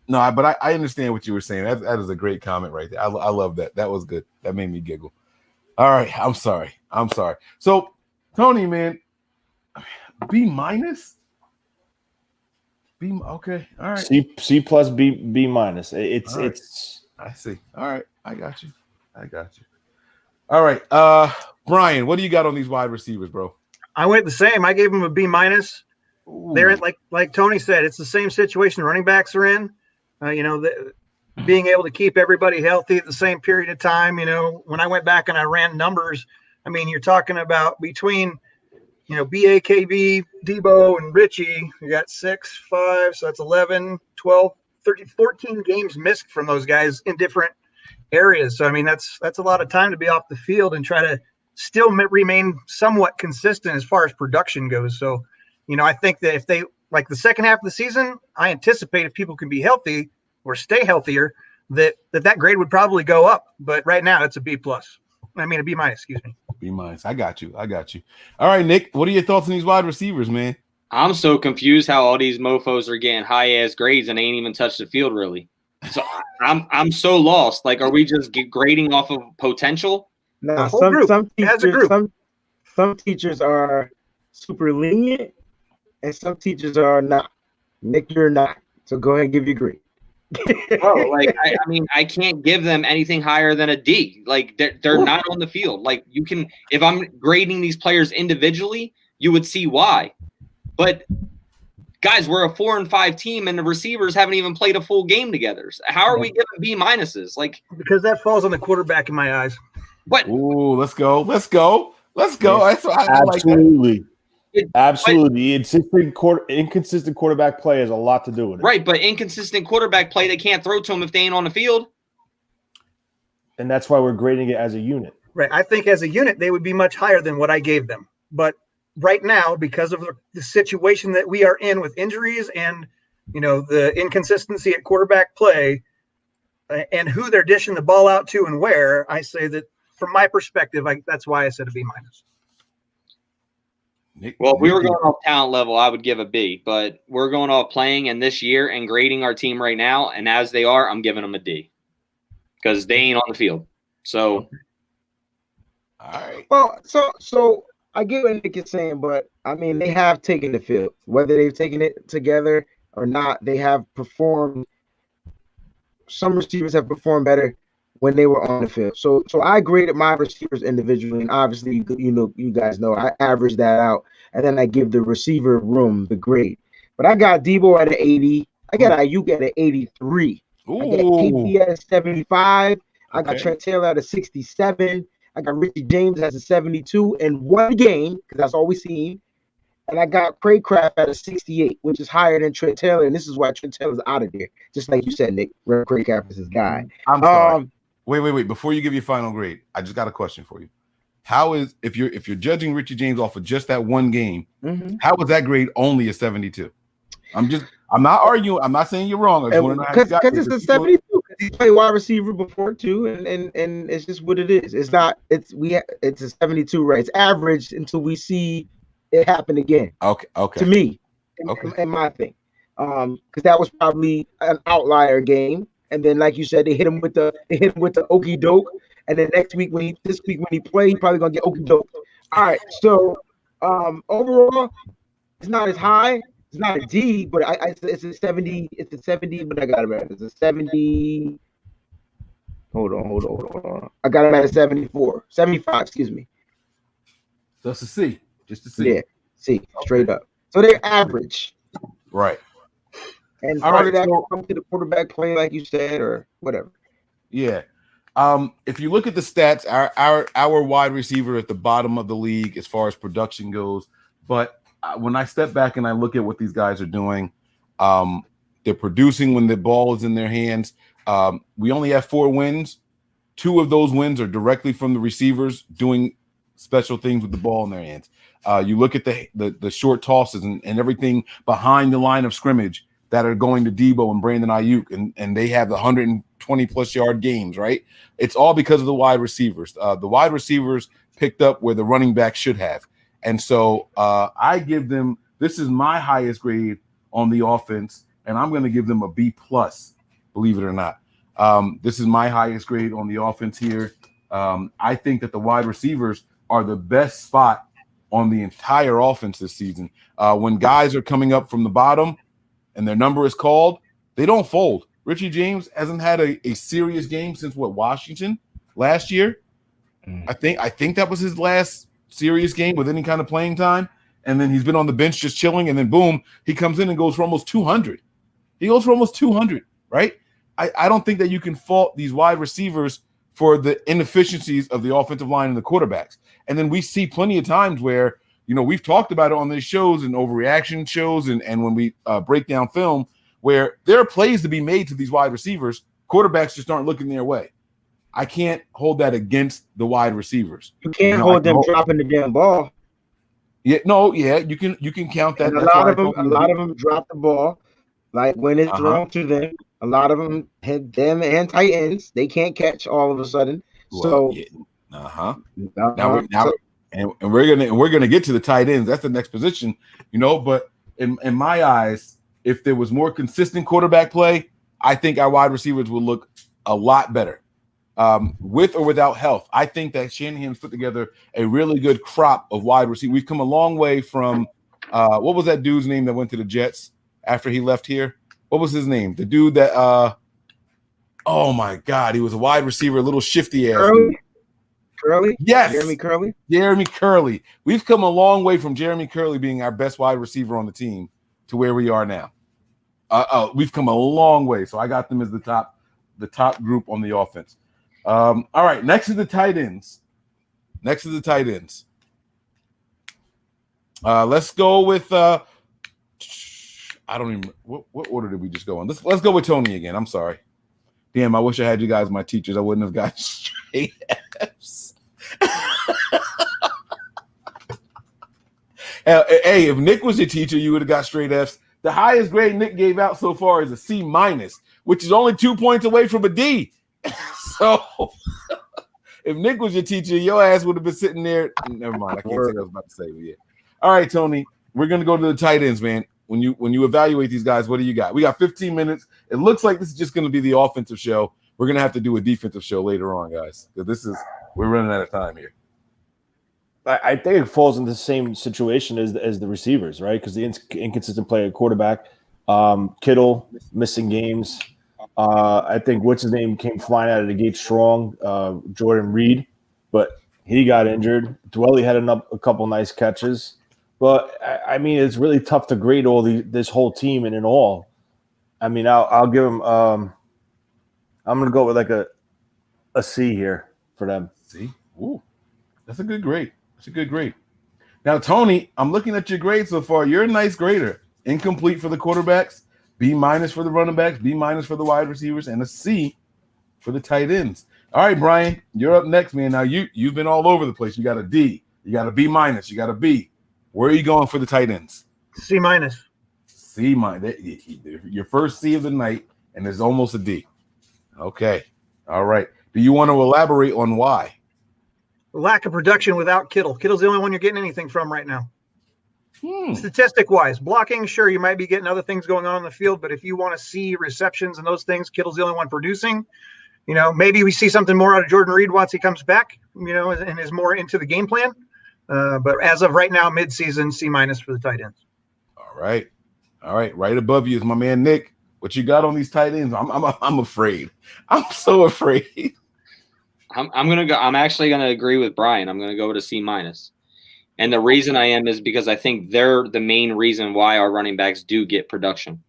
F: No, but I understand what you were saying. That is a great comment right there. I love that. That was good. That made me giggle. All right. I'm sorry. So, Tony, man, B minus? B, okay. All right.
J: C plus, B minus. It's.
F: I see. All right. I got you. All right. Brian, what do you got on these wide receivers, bro?
I: I went the same. I gave them a B minus. They're like Tony said, it's the same situation running backs are in. Being able to keep everybody healthy at the same period of time. When I went back and I ran numbers, I mean, you're talking about between, BAKB, Debo, and Richie, you got 6, 5, so that's 11, 12, 13, 14 games missed from those guys in different areas. So, I mean, that's a lot of time to be off the field and try to still remain somewhat consistent as far as production goes. So, I think that if they like the second half of the season, I anticipate if people can be healthy or stay healthier, that grade would probably go up. But right now it's a B plus. A B minus, excuse me.
F: B minus. I got you. All right, Nick, what are your thoughts on these wide receivers, man?
H: I'm so confused how all these mofos are getting high ass grades and they ain't even touched the field really. So I'm so lost. Like, are we just grading off of potential?
G: No, some teachers are super lenient, and some teachers are not. Nick, you're not. So go ahead and give your grade.
H: Bro, I can't give them anything higher than a D. Like they're not on the field. Like you can, if I'm grading these players individually, you would see why. But guys, we're a 4-5 team, and the receivers haven't even played a full game together. So how are we giving B minuses? Like,
I: because that falls on the quarterback in my eyes.
H: But
F: let's go. That's what I
J: absolutely.
F: Like
J: Absolutely. Inconsistent quarterback play has a lot to do with it.
H: Right, but inconsistent quarterback play, they can't throw to him if they ain't on the field.
J: And that's why we're grading it as a unit.
I: Right. I think as a unit, they would be much higher than what I gave them. But right now, because of the situation that we are in with injuries and, the inconsistency at quarterback play and who they're dishing the ball out to and where, I say that from my perspective, that's why I said a B-.
H: Well, if we were going off talent level, I would give a B, but we're going off playing and this year and grading our team right now. And as they are, I'm giving them a D because they ain't on the field. So,
F: all right.
G: Well, so I get what Nick is saying, but I mean, they have taken the field, whether they've taken it together or not. They have performed. Some receivers have performed better when they were on the field. So I graded my receivers individually, and obviously, you guys know I averaged that out, and then I give the receiver room the grade. But I got Debo at an 80. I got Ayuk at an 83.
F: Ooh.
G: I got KP at a 75. I got
F: Okay.
G: Trent Taylor at a 67. I got Richie James at a 72 in one game, because that's all we seen. And I got Craycraft at a 68, which is higher than Trent Taylor. And this is why Trent Taylor's out of there. Just like you said, Nick. Craycraft is his guy.
F: I'm sorry. Wait. Before you give your final grade, I just got a question for you. How is if you're judging Richie James off of just that one game, how is that grade only a 72? I'm not arguing. I'm not saying you're wrong. I just want to know
G: because it's a 72. Because he played wide receiver before too, and it's just what it is. It's not. It's a 72, right? It's average until we see it happen again.
F: Okay.
G: To me, in my thing, because that was probably an outlier game. And then, like you said, they hit him with the okey doke. And then this week when he played, he's probably gonna get okey doke. All right. So overall, it's not as high. It's not a D, but it's a 70. It's a 70, but I got it right. It's a 70. Hold on. I got him at a 74, 75. Excuse me.
F: So it's a C, just a C.
G: Yeah, C, straight up. So they're average.
F: Right.
G: And part of that will come to the quarterback play, like you said, or whatever.
F: Yeah. If you look at the stats, our wide receiver at the bottom of the league as far as production goes. But when I step back and I look at what these guys are doing, they're producing when the ball is in their hands. We only have 4 wins. 2 of those wins are directly from the receivers doing special things with the ball in their hands. You look at the short tosses and everything behind the line of scrimmage that are going to Debo and Brandon Ayuk, and they have the 120-plus yard games, right? It's all because of the wide receivers. The wide receivers picked up where the running back should have. And so I give them – this is my highest grade on the offense, and I'm going to give them a B+, believe it or not. This is my highest grade on the offense here. I think that the wide receivers are the best spot on the entire offense this season. When guys are coming up from the bottom and their number is called, they don't fold. Richie James hasn't had a serious game since Washington last year. I think that was his last serious game with any kind of playing time. And then he's been on the bench just chilling, and then boom, he comes in and goes for almost 200. He goes for almost 200, right? I don't think that you can fault these wide receivers for the inefficiencies of the offensive line and the quarterbacks. And then we see plenty of times where, we've talked about it on these shows and overreaction shows and when we break down film, where there are plays to be made to these wide receivers. Quarterbacks just aren't looking their way. I can't hold that against the wide receivers.
G: You can't hold them dropping the damn ball.
F: Yeah, you can count that.
G: And a lot of them drop the ball, like when it's thrown to them. A lot of them had them and tight ends. They can't catch all of a sudden. So, we're gonna get to the tight ends. That's the next position, But in my eyes, if there was more consistent quarterback play, I think our wide receivers will look a lot better. With or without health, I think that Shanahan's put together a really good crop of wide receivers. We've come a long way from what was that dude's name that went to the Jets after he left here? What was his name? The dude that oh my God, he was a wide receiver, a little shifty ass. Curley?
F: Yes.
G: Jeremy Curley?
F: We've come a long way from Jeremy Curley being our best wide receiver on the team to where we are now. We've come a long way. So I got them as the top group on the offense. All right, next is the tight ends. Let's go with I don't even what order did we just go on? Let's go with Tony again. I'm sorry. Damn, I wish I had you guys my teachers. I wouldn't have got straight F's. Hey, if Nick was your teacher, you would have got straight Fs. The highest grade Nick gave out so far is a C-, which is only 2 points away from a D. So if Nick was your teacher, your ass would have been sitting there. Never mind. I can't say what I was about to say, but yeah. All right, Tony, we're going to go to the tight ends, man. When you evaluate these guys, what do you got? We got 15 minutes. It looks like this is just going to be the offensive show. We're going to have to do a defensive show later on, guys, because we're running out of time here.
J: I think it falls into the same situation as the receivers, right? Because the inconsistent play at quarterback, Kittle missing games. I think what's his name came flying out of the gate strong, Jordan Reed, but he got injured. Dwelly had a couple nice catches, but I mean it's really tough to grade this whole team and in all. I mean I'll give him. I'm gonna go with like a C here for them.
F: C. Ooh, that's a good grade. That's a good grade. Now, Tony, I'm looking at your grade so far. You're a nice grader. Incomplete for the quarterbacks, B- for the running backs, B- for the wide receivers, and a C for the tight ends. All right, Brian, you're up next, man. Now, you've been all over the place. You got a D. You got a B-, you got a B. Where are you going for the tight ends?
I: C-.
F: C-. Your first C of the night, and there's almost a D. Okay. All right. Do you want to elaborate on why?
I: Lack of production without Kittle. Kittle's the only one you're getting anything from right now. Statistic-wise, blocking, sure, you might be getting other things going on in the field, but if you want to see receptions and those things, Kittle's the only one producing. You know, maybe we see something more out of Jordan Reed once he comes back, you know, and is more into the game plan. But as of right now, mid-season, C- for the tight ends.
F: All right. Right above you is my man Nick. What you got on these tight ends? I'm afraid. I'm so afraid.
H: I'm gonna go. I'm actually gonna agree with Brian. I'm gonna go with a C-, and the reason I am is because I think they're the main reason why our running backs do get production.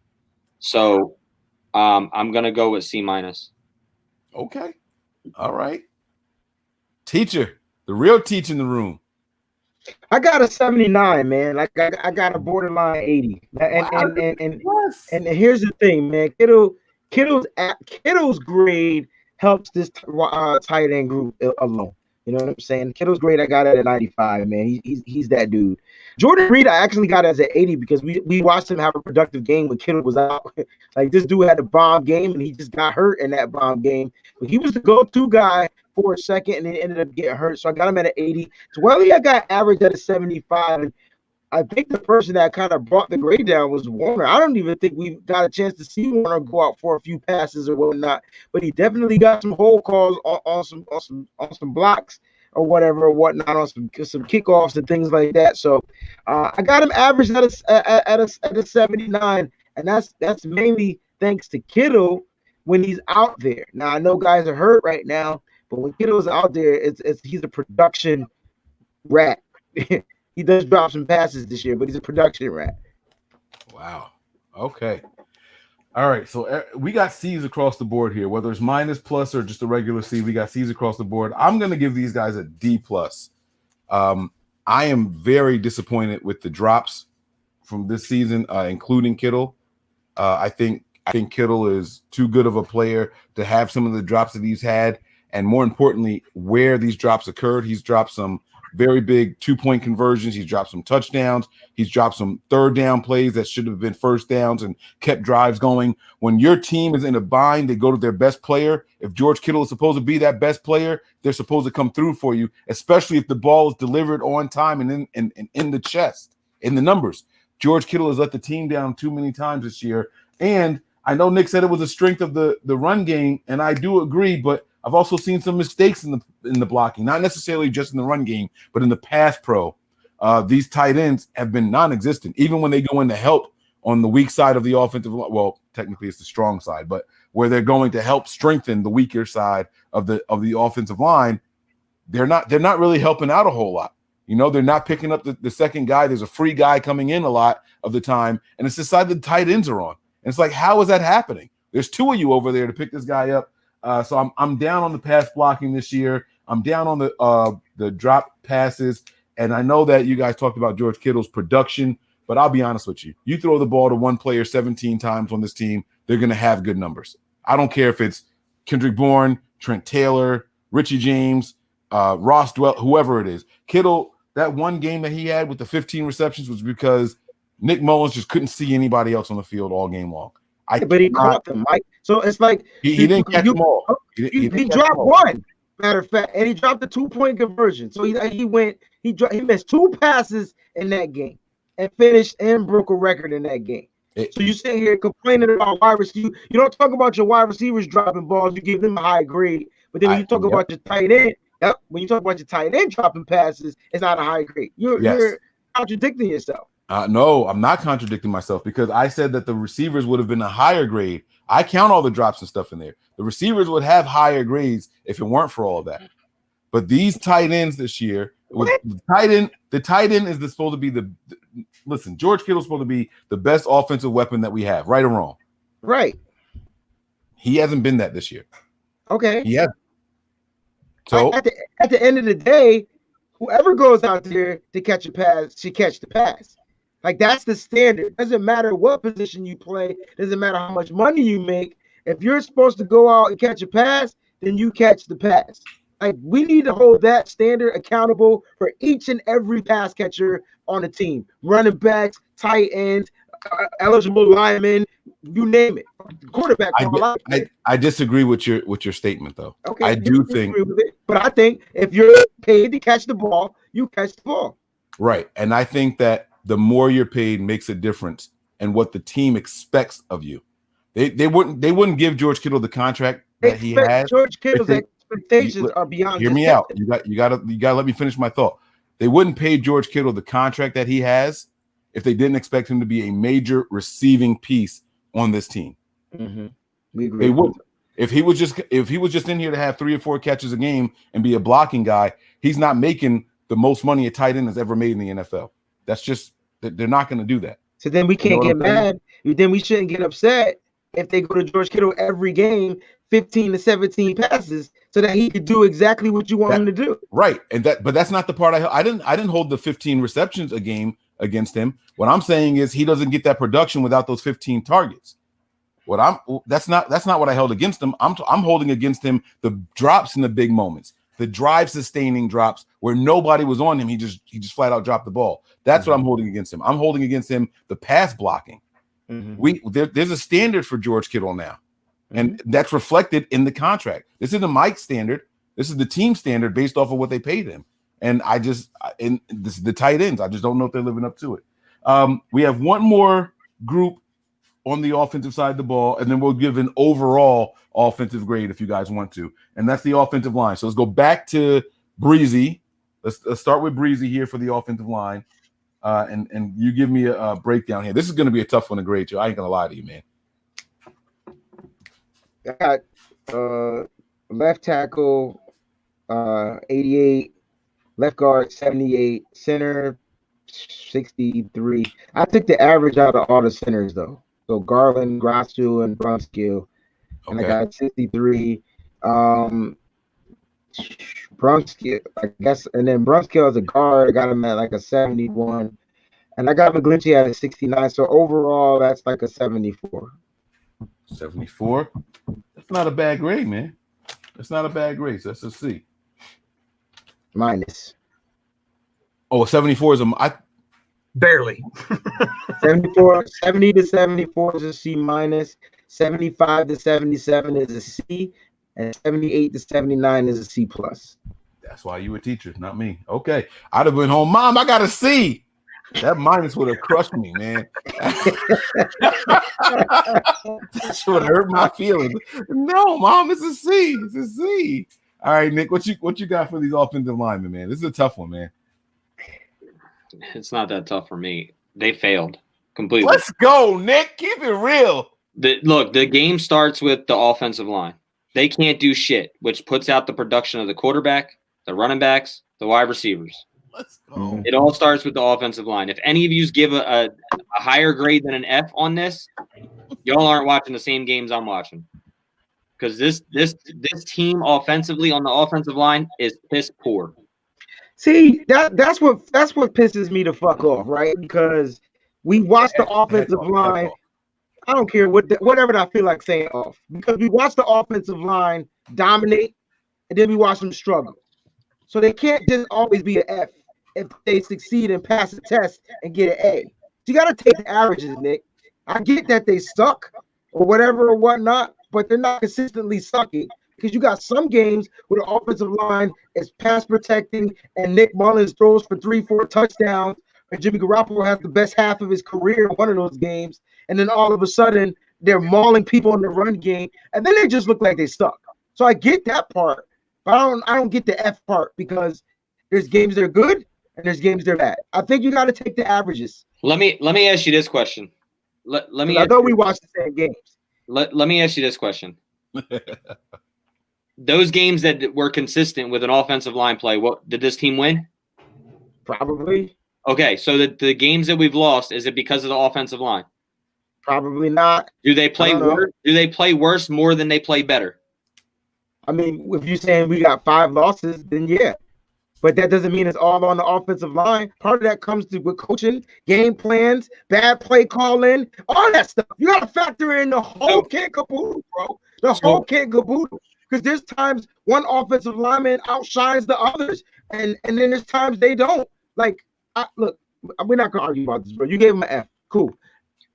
H: So, I'm gonna go with C-.
F: Okay. All right. Teacher, the real teacher in the room.
G: I got a 79, man. Like I got a borderline 80. And here's the thing, man. Kittle's grade helps this tight end group alone. You know what I'm saying? Kittle's grade I got at a 95, man. He's that dude. Jordan Reed I actually got as an 80 because we watched him have a productive game when Kittle was out. Like this dude had a bomb game and he just got hurt in that bomb game. But he was the go-to guy for a second and then ended up getting hurt. So I got him at an 80. Dwelly I got average at a 75. And I think the person that kind of brought the grade down was Warner. I don't even think we got a chance to see Warner go out for a few passes or whatnot, but he definitely got some hold calls on some blocks or whatever or whatnot, on some kickoffs and things like that. So I got him average at a 79, and that's mainly thanks to Kittle when he's out there. Now I know guys are hurt right now, but when Kittle's out there, he's a production rat. He does drop some passes this year, but he's a production rat.
F: Wow. Okay. All right. So we got C's across the board here, whether it's minus, plus, or just a regular C. We got C's across the board. I'm going to give these guys a D+. I am very disappointed with the drops from this season, including Kittle. I think Kittle is too good of a player to have some of the drops that he's had, and more importantly, where these drops occurred. He's dropped some very big 2-point conversions. He's dropped some touchdowns. He's dropped some third down plays that should have been first downs and kept drives going. When your team is in a bind, they go to their best player. If George Kittle is supposed to be that best player, they're supposed to come through for you, especially if the ball is delivered on time and in the chest, in the numbers. George Kittle has let the team down too many times this year. And I know Nick said it was a strength of the run game, and I do agree, but I've also seen some mistakes in the blocking, not necessarily just in the run game, but in the pass pro. These tight ends have been non-existent, even when they go in to help on the weak side of the offensive line. Well, technically it's the strong side, but where they're going to help strengthen the weaker side of the offensive line, they're not really helping out a whole lot. You know, they're not picking up the second guy. There's a free guy coming in a lot of the time, and it's the side the tight ends are on. And it's like, how is that happening? There's two of you over there to pick this guy up. So I'm down on the pass blocking this year. I'm down on the drop passes. And I know that you guys talked about George Kittle's production, but I'll be honest with you. You throw the ball to one player 17 times on this team, they're going to have good numbers. I don't care if it's Kendrick Bourne, Trent Taylor, Richie James, Ross Dwell, whoever it is. Kittle, that one game that he had with the 15 receptions was because Nick Mullins just couldn't see anybody else on the field all game long.
G: But he caught them, Mike. So it's like
F: he didn't catch them all.
G: He dropped one. Matter of fact, and he dropped the 2-point conversion. So he missed 2 passes in that game and finished and broke a record in that game. So you sit here complaining about wide receiver. You don't talk about your wide receivers dropping balls. You give them a high grade. But then when you talk about your tight end, when you talk about your tight end dropping passes, it's not a high grade. You're contradicting yourself.
F: No, I'm not contradicting myself because I said that the receivers would have been a higher grade. I count all the drops and stuff in there. The receivers would have higher grades if it weren't for all of that. But these tight ends this year, the tight end is supposed to be listen, George Kittle's supposed to be the best offensive weapon that we have, right or wrong.
G: Right.
F: He hasn't been that this year.
G: Okay.
F: He hasn't. So
G: at the end of the day, whoever goes out there to catch a pass should catch the pass. Like that's the standard. Doesn't matter what position you play. Doesn't matter how much money you make. If you're supposed to go out and catch a pass, then you catch the pass. Like we need to hold that standard accountable for each and every pass catcher on the team. Running backs, tight ends, eligible linemen, you name it. Quarterback.
F: I disagree with your statement though.
G: Okay,
F: I do think,
G: but I think if you're paid to catch the ball, you catch the ball.
F: Right, and I think that the more you're paid makes a difference in what the team expects of you. They wouldn't give George Kittle the contract that he has.
G: George Kittle's expectations are beyond.
F: Hear me out. You gotta let me finish my thought. They wouldn't pay George Kittle the contract that he has if they didn't expect him to be a major receiving piece on this team.
G: Mm-hmm. We agree.
F: They wouldn't. If he was just in here to have 3 or 4 catches a game and be a blocking guy, he's not making the most money a tight end has ever made in the NFL. That's just they're not going to do that.
G: So then we can't get mad. Then we shouldn't get upset if they go to George Kittle every game, 15 to 17 passes, so that he could do exactly what you want him to do.
F: Right, but that's not the part I didn't hold the 15 receptions a game against him. What I'm saying is he doesn't get that production without those 15 targets. That's not what I held against him. I'm holding against him the drops in the big moments, the drive sustaining drops where nobody was on him. He just flat out dropped the ball. That's what I'm holding against him. I'm holding against him the pass blocking. Mm-hmm. There's a standard for George Kittle now, and that's reflected in the contract. This isn't Mike's standard. This is the team standard based off of what they paid him. And this is the tight ends. I just don't know if they're living up to it. We have one more group on the offensive side of the ball, and then we'll give an overall offensive grade if you guys want to. And that's the offensive line. So let's go back to Breezy. Let's start with Breezy here for the offensive line. And you give me a breakdown here. This is going to be a tough one to grade, Joe. I ain't going to lie to you, man.
G: I got left tackle 88, left guard 78, center 63. I took the average out of all the centers, though. So Garland, Grasu, and Brunskill. And I got 63. Brunskill, I guess, and then Brunskill as a guard, I got him at like a 71. And I got McGlinchey at a 69. So overall, that's like a 74.
F: 74? That's not a bad grade, man. That's not a bad grade. So that's a C.
G: Minus.
F: Oh, 74 is
I: barely.
G: 70 to 74 is a C minus. 75 to 77 is a C. And 78 to 79 is a C plus.
F: That's why you a teacher, not me. Okay. I'd have been home. Mom, I got a C. That minus would have crushed me, man. That would have hurt my feelings. No, Mom, it's a C. It's a C. All right, Nick, what you got for these offensive linemen, man? This is a tough one, man.
H: It's not that tough for me. They failed completely.
F: Let's go, Nick. Keep it real.
H: The game starts with the offensive line. They can't do shit, which puts out the production of the quarterback, the running backs, the wide receivers.
F: Let's go.
H: It all starts with the offensive line. If any of you give a higher grade than an F on this, y'all aren't watching the same games I'm watching. Because this team offensively on the offensive line is piss poor.
G: See, that's what pisses me the fuck off, right? Because we watch the offensive line. I don't care whatever I feel like saying off, because we watch the offensive line dominate, and then we watch them struggle. So they can't just always be an F if they succeed and pass the test and get an A. You got to take the averages, Nick. I get that they suck or whatever or whatnot, but they're not consistently sucking because you got some games where the offensive line is pass protecting and Nick Mullins throws for 3-4 touchdowns, and Jimmy Garoppolo has the best half of his career in one of those games, and then all of a sudden they're mauling people in the run game, and then they just look like they suck. So I get that part, but I don't get the F part because there's games that are good and there's games that are bad. I think you got to take the averages.
H: Let me ask you this question. Let me.
G: I know we watch the same games.
H: Let me ask you this question. Those games that were consistent with an offensive line play, what did this team win?
G: Probably.
H: Okay, so the games that we've lost, is it because of the offensive line?
G: Probably not.
H: Do they play worse? Do they play worse more than they play better?
G: I mean, if you're saying we got 5 losses, then yeah. But that doesn't mean it's all on the offensive line. Part of that comes to with coaching, game plans, bad play calling, all that stuff. You got to factor in the whole kit caboodle, bro. The whole kit caboodle. Because there's times one offensive lineman outshines the others, and then there's times they don't. Like, look, we're not going to argue about this, bro. You gave him an F. Cool.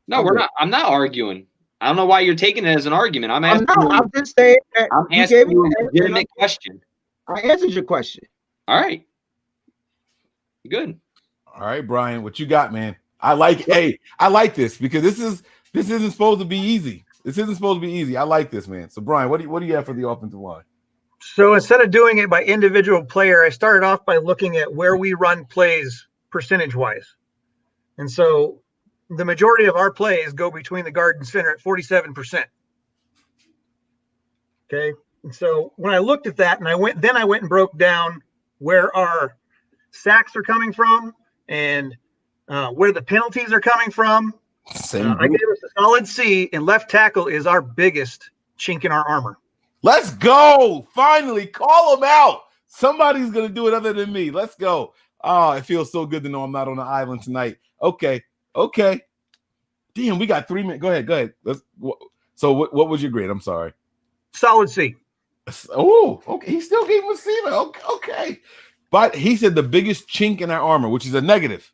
H: No, we're not. I'm not arguing. I don't know why you're taking it as an argument. I'm asking.
G: I'm just saying that
H: I'm asking you a legitimate question.
G: I answered your question.
H: All right. Good.
F: All right, Brian, what you got, man? I like this because this isn't supposed to be easy. This isn't supposed to be easy. I like this, man. So, Brian, what do you have for the offensive line?
I: So instead of doing it by individual player, I started off by looking at where we run plays percentage-wise. And so the majority of our plays go between the guard and center at 47%. Okay. And so when I looked at that and I went and broke down where our sacks are coming from and where the penalties are coming from. I gave us a solid C, and left tackle is our biggest chink in our armor.
F: Let's go. Finally, call them out. Somebody's going to do it other than me. Let's go. Oh, it feels so good to know I'm not on the island tonight. Okay. Damn, we got 3 minutes. Go ahead. So what was your grade? I'm sorry.
I: Solid C.
F: Oh, okay. He still gave him a C. Okay. But he said the biggest chink in our armor, which is a negative.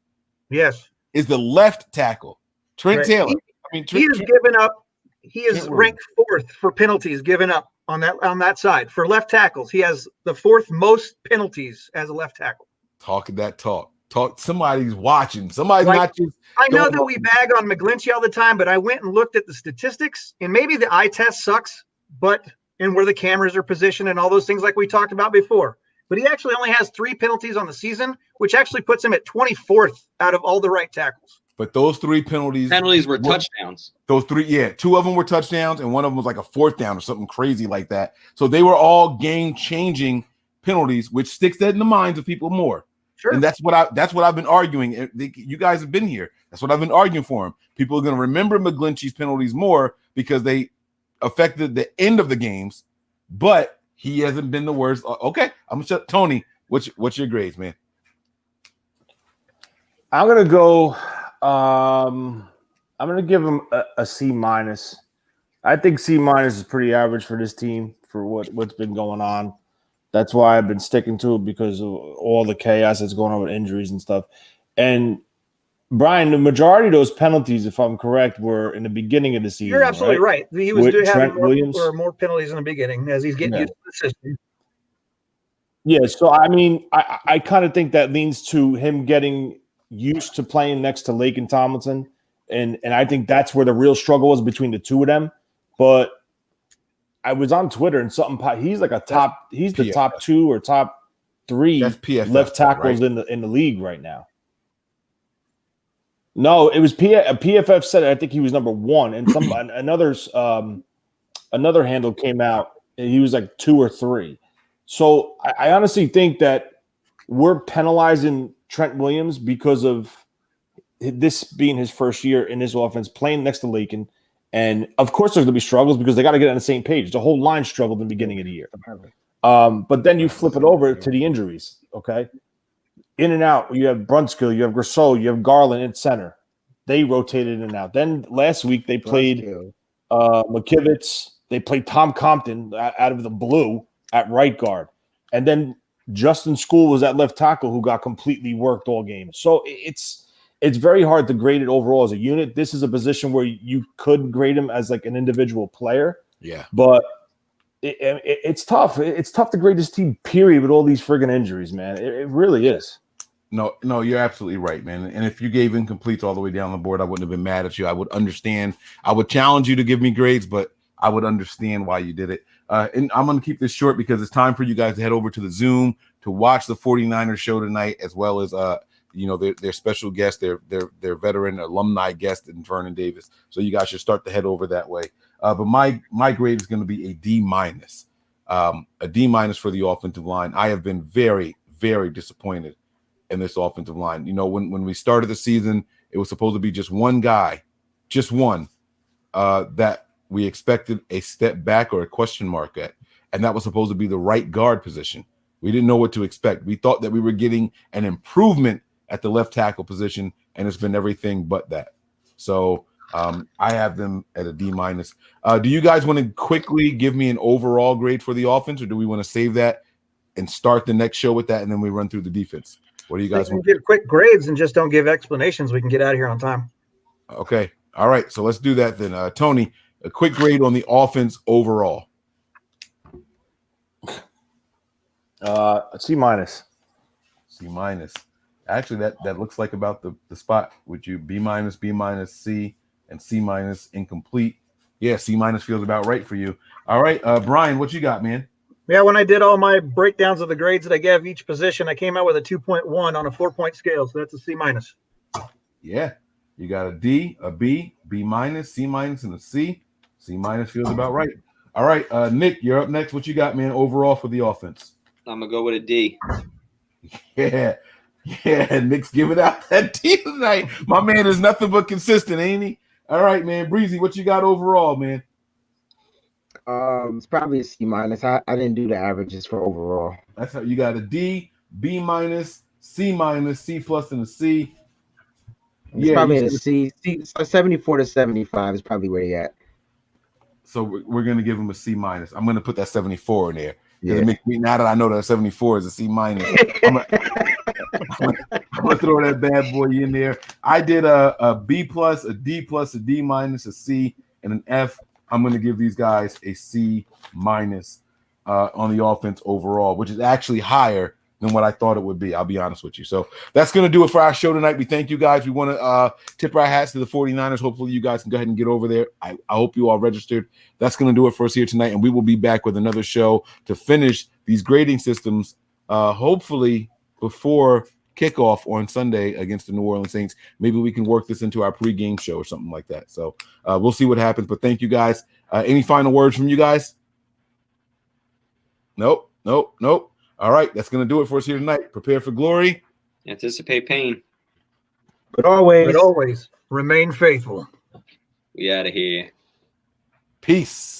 I: Yes.
F: Is the left tackle. Trent Taylor.
I: He has given up. He is ranked 4th for penalties given up on that side. For left tackles, he has the 4th most penalties as a left tackle.
F: Talking that talk. Somebody's watching. Somebody's not just.
I: I know that we bag on McGlinchey all the time, but I went and looked at the statistics, and maybe the eye test sucks, and where the cameras are positioned and all those things like we talked about before. But he actually only has 3 penalties on the season, which actually puts him at 24th out of all the right tackles.
F: But those 3 penalties
H: were touchdowns.
F: Those 3, yeah. 2 of them were touchdowns, and one of them was like a 4th down or something crazy like that. So they were all game-changing penalties, which sticks that in the minds of people more.
I: Sure.
F: And that's what I've been arguing. You guys have been here. That's what I've been arguing for him. People are going to remember McGlinchey's penalties more because they affected the end of the games, but he hasn't been the worst. Okay, I'm gonna shut Tony. What's your grades, man?
J: I'm gonna go. I'm gonna give him a C minus. I think C minus is pretty average for this team for what's been going on. That's why I've been sticking to it because of all the chaos that's going on with injuries and stuff. And Brian, the majority of those penalties, if I'm correct, were in the beginning of the season.
I: You're absolutely right. He was having more penalties in the beginning as he's getting used to the system.
J: Yeah, so I mean, I kind of think that leans to him getting used to playing next to Lake and Tomlinson, and I think that's where the real struggle was between the two of them. But I was on Twitter and he's like he's the top 2 or top 3 left tackles in the league right now. No, it was PFF said I think he was number 1, and another handle came out and he was like 2 or 3. So I honestly think that we're penalizing Trent Williams because of this being his first year in his offense, playing next to Lakin. And of course, there's going to be struggles because they got to get on the same page. The whole line struggled in the beginning of the year. But then you flip it over to the injuries, okay? In and out, you have Brunskill, you have Grosseau, you have Garland in center. They rotated in and out. Then last week they played McKivitz. They played Tom Compton out of the blue at right guard. And then Justin School was that left tackle who got completely worked all game. So it's very hard to grade it overall as a unit. This is a position where you could grade him as like an individual player.
F: Yeah.
J: But it's tough. It's tough to grade this team, period, with all these friggin' injuries, man. It really is.
F: No, you're absolutely right, man. And if you gave incompletes all the way down the board, I wouldn't have been mad at you. I would understand. I would challenge you to give me grades, but I would understand why you did it. And I'm going to keep this short because it's time for you guys to head over to the Zoom to watch the 49ers show tonight, as well as their special guest, their veteran alumni guest in Vernon Davis. So you guys should start to head over that way. But my grade is going to be a D-. A D- for the offensive line. I have been very, very disappointed in this offensive line. You know, when we started the season, it was supposed to be just one guy, just one, that we expected a step back or a question mark at, and that was supposed to be the right guard position. We didn't know what to expect. We thought that we were getting an improvement at the left tackle position, and it's been everything but that. So I have them at a D-. Do you guys want to quickly give me an overall grade for the offense, or do we want to save that and start the next show with that, and then we run through the defense? What do you guys want?
I: Give quick grades and just don't give explanations. We can get out of here on time.
F: Okay. All right. So let's do that then. Tony, a quick grade on the offense overall.
J: C-.
F: C-. Actually, that looks like about the spot. Would you B-, B-, C, and C- incomplete? Yeah, C- feels about right for you. All right, Brian, what you got, man?
I: Yeah, when I did all my breakdowns of the grades that I gave each position, I came out with a 2.1 on a 4-point scale. So that's a C-.
F: Yeah, you got a D, a B, B-, C-, and a C. C- feels about right. All right, Nick, you're up next. What you got, man, overall for the offense?
H: I'm going to go with a D.
F: Yeah, Nick's giving out that D tonight. My man is nothing but consistent, ain't he? All right, man. Breezy, what you got overall, man?
G: It's probably a C-. I didn't do the averages for overall.
F: That's how you got a D, B-, C-, C+, and a C.
G: It's probably a C. 74 to 75 is probably where he at.
F: So we're going to give him a C-. I'm going to put that 74 in there.
G: Yeah.
F: Now that I know that 74 is a C-. I'm going to throw that bad boy in there. I did a B+, a D+, a D-, a C, and an F. I'm going to give these guys a C- on the offense overall, which is actually higher than what I thought it would be. I'll be honest with you. So that's going to do it for our show tonight. We thank you guys. We want to tip our hats to the 49ers. Hopefully you guys can go ahead and get over there. I hope you all registered. That's going to do it for us here tonight, and we will be back with another show to finish these grading systems, hopefully before kickoff on Sunday against the New Orleans Saints. Maybe we can work this into our pregame show or something like that. So we'll see what happens. But thank you guys. Any final words from you guys? Nope. All right, that's going to do it for us here tonight. Prepare for glory.
H: Anticipate pain.
G: But always
I: remain faithful.
H: We out of here.
F: Peace.